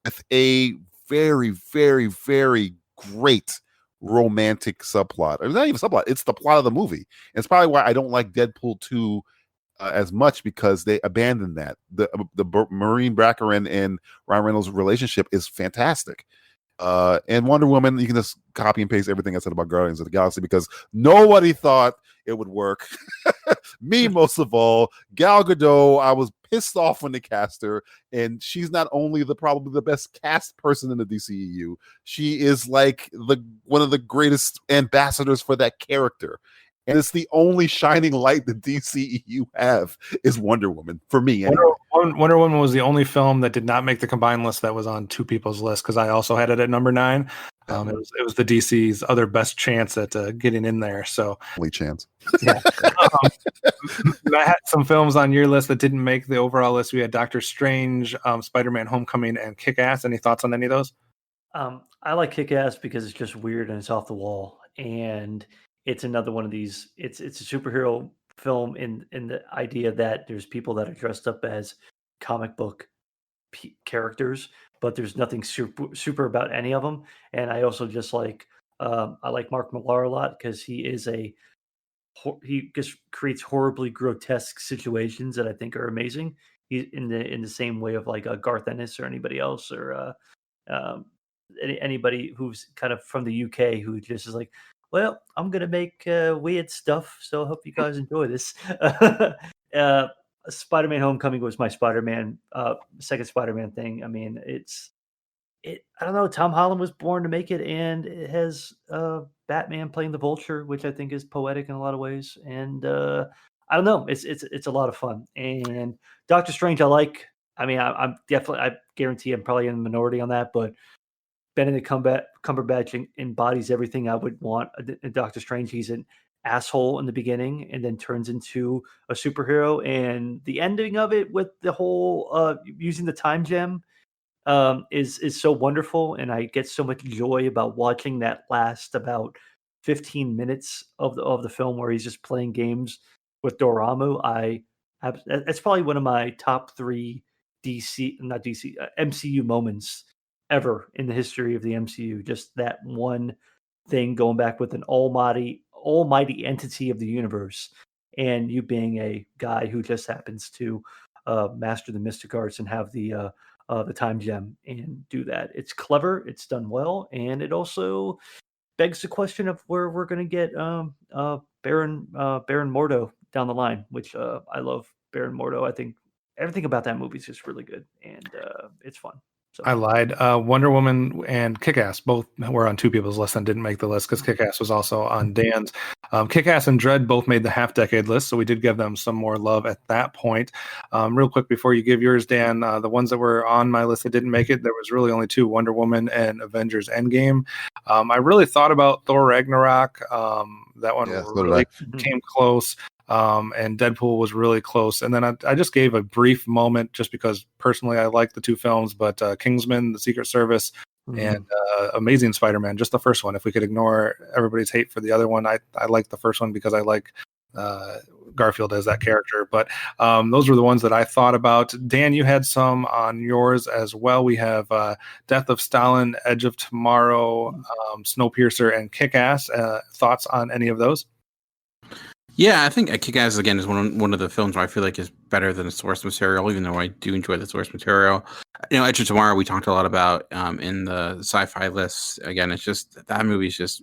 with a very, very, very great romantic subplot. It's not even a subplot, it's the plot of the movie. And it's probably why I don't like Deadpool 2 as much, because they abandoned that. The Maureen Braccarin and Ryan Reynolds' relationship is fantastic. And Wonder Woman, you can just copy and paste everything I said about Guardians of the Galaxy, because nobody thought it would work. Me most of all. Gal Gadot, I was pissed off when they cast her, and she's not only probably the best cast person in the DCEU, she is like one of the greatest ambassadors for that character. And it's the only shining light the DCEU have is Wonder Woman, for me. Anyway. Wonder Woman was the only film that did not make the combined list that was on two people's list, because I also had it at number 9. It was the DC's other best chance at getting in there. So only chance. Yeah. I had some films on your list that didn't make the overall list. We had Doctor Strange, Spider-Man: Homecoming, and Kick-Ass. Any thoughts on any of those? I like Kick-Ass because it's just weird and it's off the wall, and it's another one of these. It's a superhero film in the idea that there's people that are dressed up as comic book characters, but there's nothing super about any of them. And I also just like I like Mark Millar a lot because he just creates horribly grotesque situations that I think are amazing. He's in the same way of like Garth Ennis or anybody else, or anybody who's kind of from the UK who just is like, well, I'm gonna make weird stuff, so I hope you guys enjoy this. Spider-Man: Homecoming was my second Spider-Man thing. I mean, I don't know. Tom Holland was born to make it, and it has Batman playing the Vulture, which I think is poetic in a lot of ways. And I don't know. It's a lot of fun. And Doctor Strange, I like. I mean, I'm definitely. I guarantee I'm probably in the minority on that, but Benedict Cumberbatch embodies everything I would want in Doctor Strange. He's an asshole in the beginning and then turns into a superhero. And the ending of it with the whole using the time gem is so wonderful. And I get so much joy about watching that last about 15 minutes of the film where he's just playing games with Dormammu. That's probably one of my top 3 MCU moments ever in the history of the MCU. Just that one thing going back with an almighty entity of the universe, and you being a guy who just happens to master the mystic arts and have the time gem and do that. It's clever, it's done well, and it also begs the question of where we're going to get Baron Mordo down the line, which I love Baron Mordo. I think everything about that movie is just really good, and it's fun. So. I lied. Wonder Woman and Kick-Ass both were on 2 people's list and didn't make the list because Kick-Ass was also on Dan's. Kick-Ass and Dread both made the half-decade list, so we did give them some more love at that point. Real quick, before you give yours, Dan, the ones that were on my list that didn't make it, there was really only 2, Wonder Woman and Avengers Endgame. I really thought about Thor Ragnarok. That one really came close. And Deadpool was really close. And then I just gave a brief moment just because personally I like the 2 films, but Kingsman, The Secret Service, and Amazing Spider-Man, just the first one. If we could ignore everybody's hate for the other one, I like the first one because I like Garfield as that character. But those were the ones that I thought about. Dan, you had some on yours as well. We have Death of Stalin, Edge of Tomorrow, Snowpiercer, and Kick-Ass. Thoughts on any of those? Yeah, I think Kick-Ass, again, is one of the films where I feel like is better than the source material, even though I do enjoy the source material. Edge of Tomorrow, we talked a lot about in the sci-fi lists. Again, it's just, that movie is just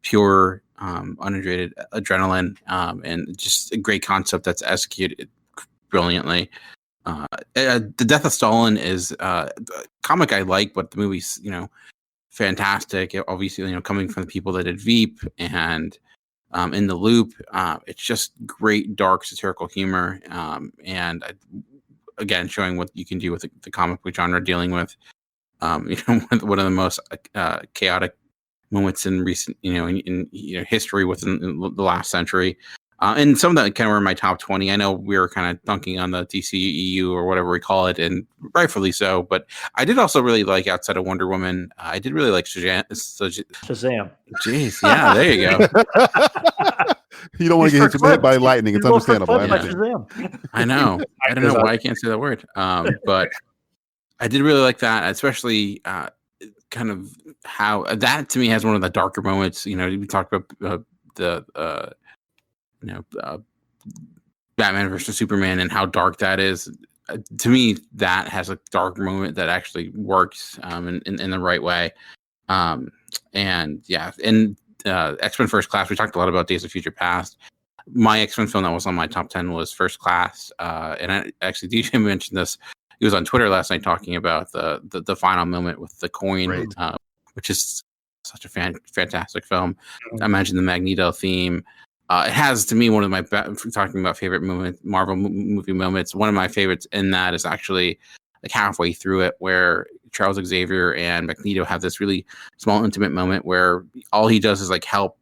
pure, unadulterated adrenaline, and just a great concept that's executed brilliantly. The Death of Stalin is a comic I like, but the movie's, fantastic. Obviously, coming from the people that did Veep and In the Loop, it's just great, dark, satirical humor, and again, showing what you can do with the comic book genre, dealing with one of the most chaotic moments in recent, in history within the last century. And some of that kind of were in my top 20. I know we were kind of dunking on the DCEU or whatever we call it, and rightfully so. But I did also really like, outside of Wonder Woman, I did really like Shazam. Jeez, yeah, there you go. You don't want to get hit by lightning. It's understandable. I know. I don't know why I can't say that word. But I did really like that, especially kind of how that to me has one of the darker moments. We talked about the Batman versus Superman and how dark that is. To me, that has a dark moment that actually works in the right way. And yeah, in X-Men First Class, we talked a lot about Days of Future Past. My X-Men film that was on my top 10 was First Class. And I actually, DJ mentioned this. He was on Twitter last night talking about the final moment with the coin, which is such a fantastic film. I imagine the Magneto theme. It has, to me, one of my talking about favorite Marvel movie moments. One of my favorites in that is actually like halfway through it, where Charles Xavier and Magneto have this really small, intimate moment where all he does is like help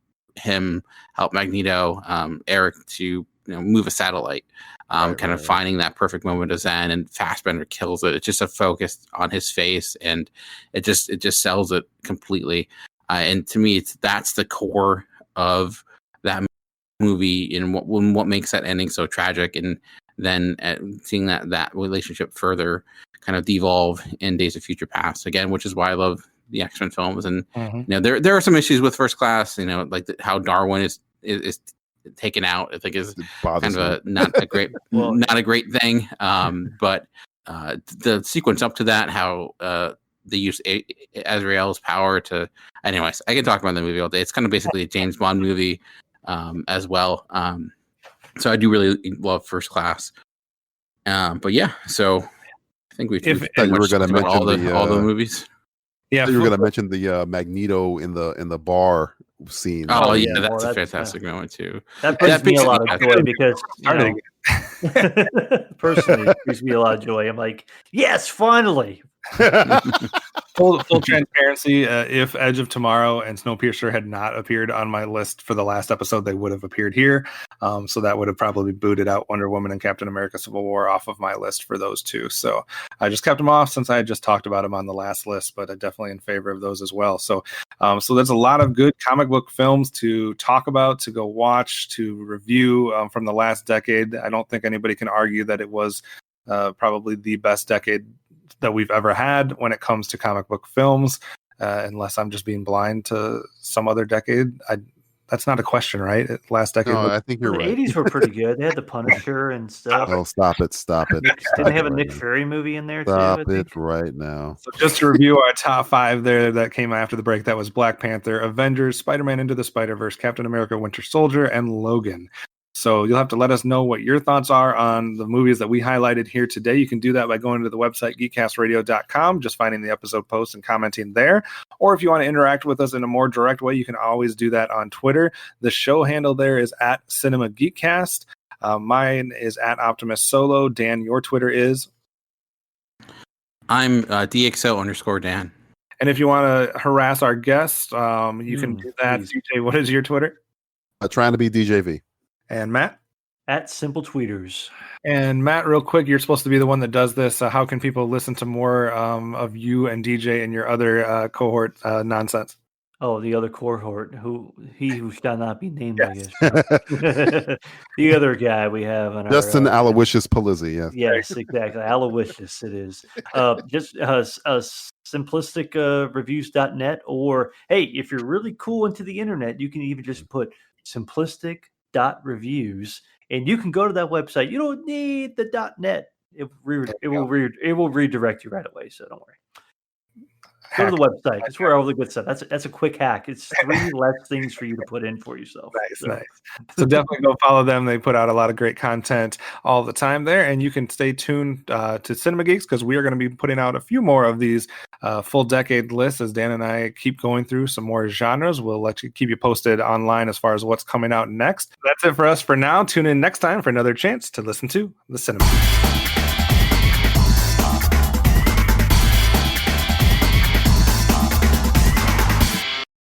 Magneto, Eric, to move a satellite. Finding that perfect moment of zen, and Fassbender kills it. It's just a focus on his face, and it just sells it completely. And to me, that's the core of that movie, and what makes that ending so tragic. And then seeing that relationship further kind of devolve in Days of Future Past again, which is why I love the X-Men films. And there are some issues with First Class, like how Darwin is taken out, I think is kind of not a great not a great thing. But the sequence up to that, how they use Azrael's power to. Anyways, I can talk about the movie all day. It's kind of basically a James Bond movie as well. So I do really love First Class. But yeah, so I think we've you were going to mention all the movies. Yeah, you were going to mention the Magneto in the bar scene. Oh yeah, that's a fantastic moment too. That brings me a lot of joy because personally, it brings me a lot of joy. I'm like, yes, finally. Full transparency, if Edge of Tomorrow and Snowpiercer had not appeared on my list for the last episode, they would have appeared here. So that would have probably booted out Wonder Woman and Captain America Civil War off of my list for those two. So I just kept them off since I had just talked about them on the last list, but definitely in favor of those as well. So there's a lot of good comic book films to talk about, to go watch, to review from the last decade. I don't think anybody can argue that it was probably the best decade that we've ever had when it comes to comic book films, unless I'm just being blind to some other decade. That's not a question, right? Last decade. No, I think you're right. The 80s were pretty good. They had the Punisher and stuff. Oh, stop it. Didn't they have a Nick Fury movie in there too? Stop it right now. So just to review our top 5 there that came after the break, that was Black Panther, Avengers, Spider-Man Into the Spider-Verse, Captain America Winter Soldier, and Logan. So you'll have to let us know what your thoughts are on the movies that we highlighted here today. You can do that by going to the website geekcastradio.com, just finding the episode post and commenting there. Or if you want to interact with us in a more direct way, you can always do that on Twitter. The show handle there is at CinemaGeekCast. Mine is at OptimusSolo. Dan, your Twitter is? I'm DXO_Dan. And if you want to harass our guests, you can do that. DJ, what is your Twitter? Trying to be DJV. And Matt? At Simple Tweeters. And Matt, real quick, you're supposed to be the one that does this. How can people listen to more of you and DJ and your other cohort nonsense? Oh, the other cohort, who shall not be named, yes. I guess. The other guy we have on Justin Aloysius Palizzi, yes. Yes, exactly. Aloysius, it is. Just simplisticreviews.net, or hey, if you're really cool into the internet, you can even just put simplistic.reviews, and you can go to that website. You don't need the .net. It will redirect you right away, so don't worry. Go to the website. That's where all the good stuff. That's a quick hack. It's 3 less things for you to put in for yourself. Nice. So definitely go follow them. They put out a lot of great content all the time there, and you can stay tuned to Cinema Geeks, because we are going to be putting out a few more of these full decade lists as Dan and I keep going through some more genres. We'll keep you posted online as far as what's coming out next. That's it for us for now. Tune in next time for another chance to listen to the Cinema Geeks.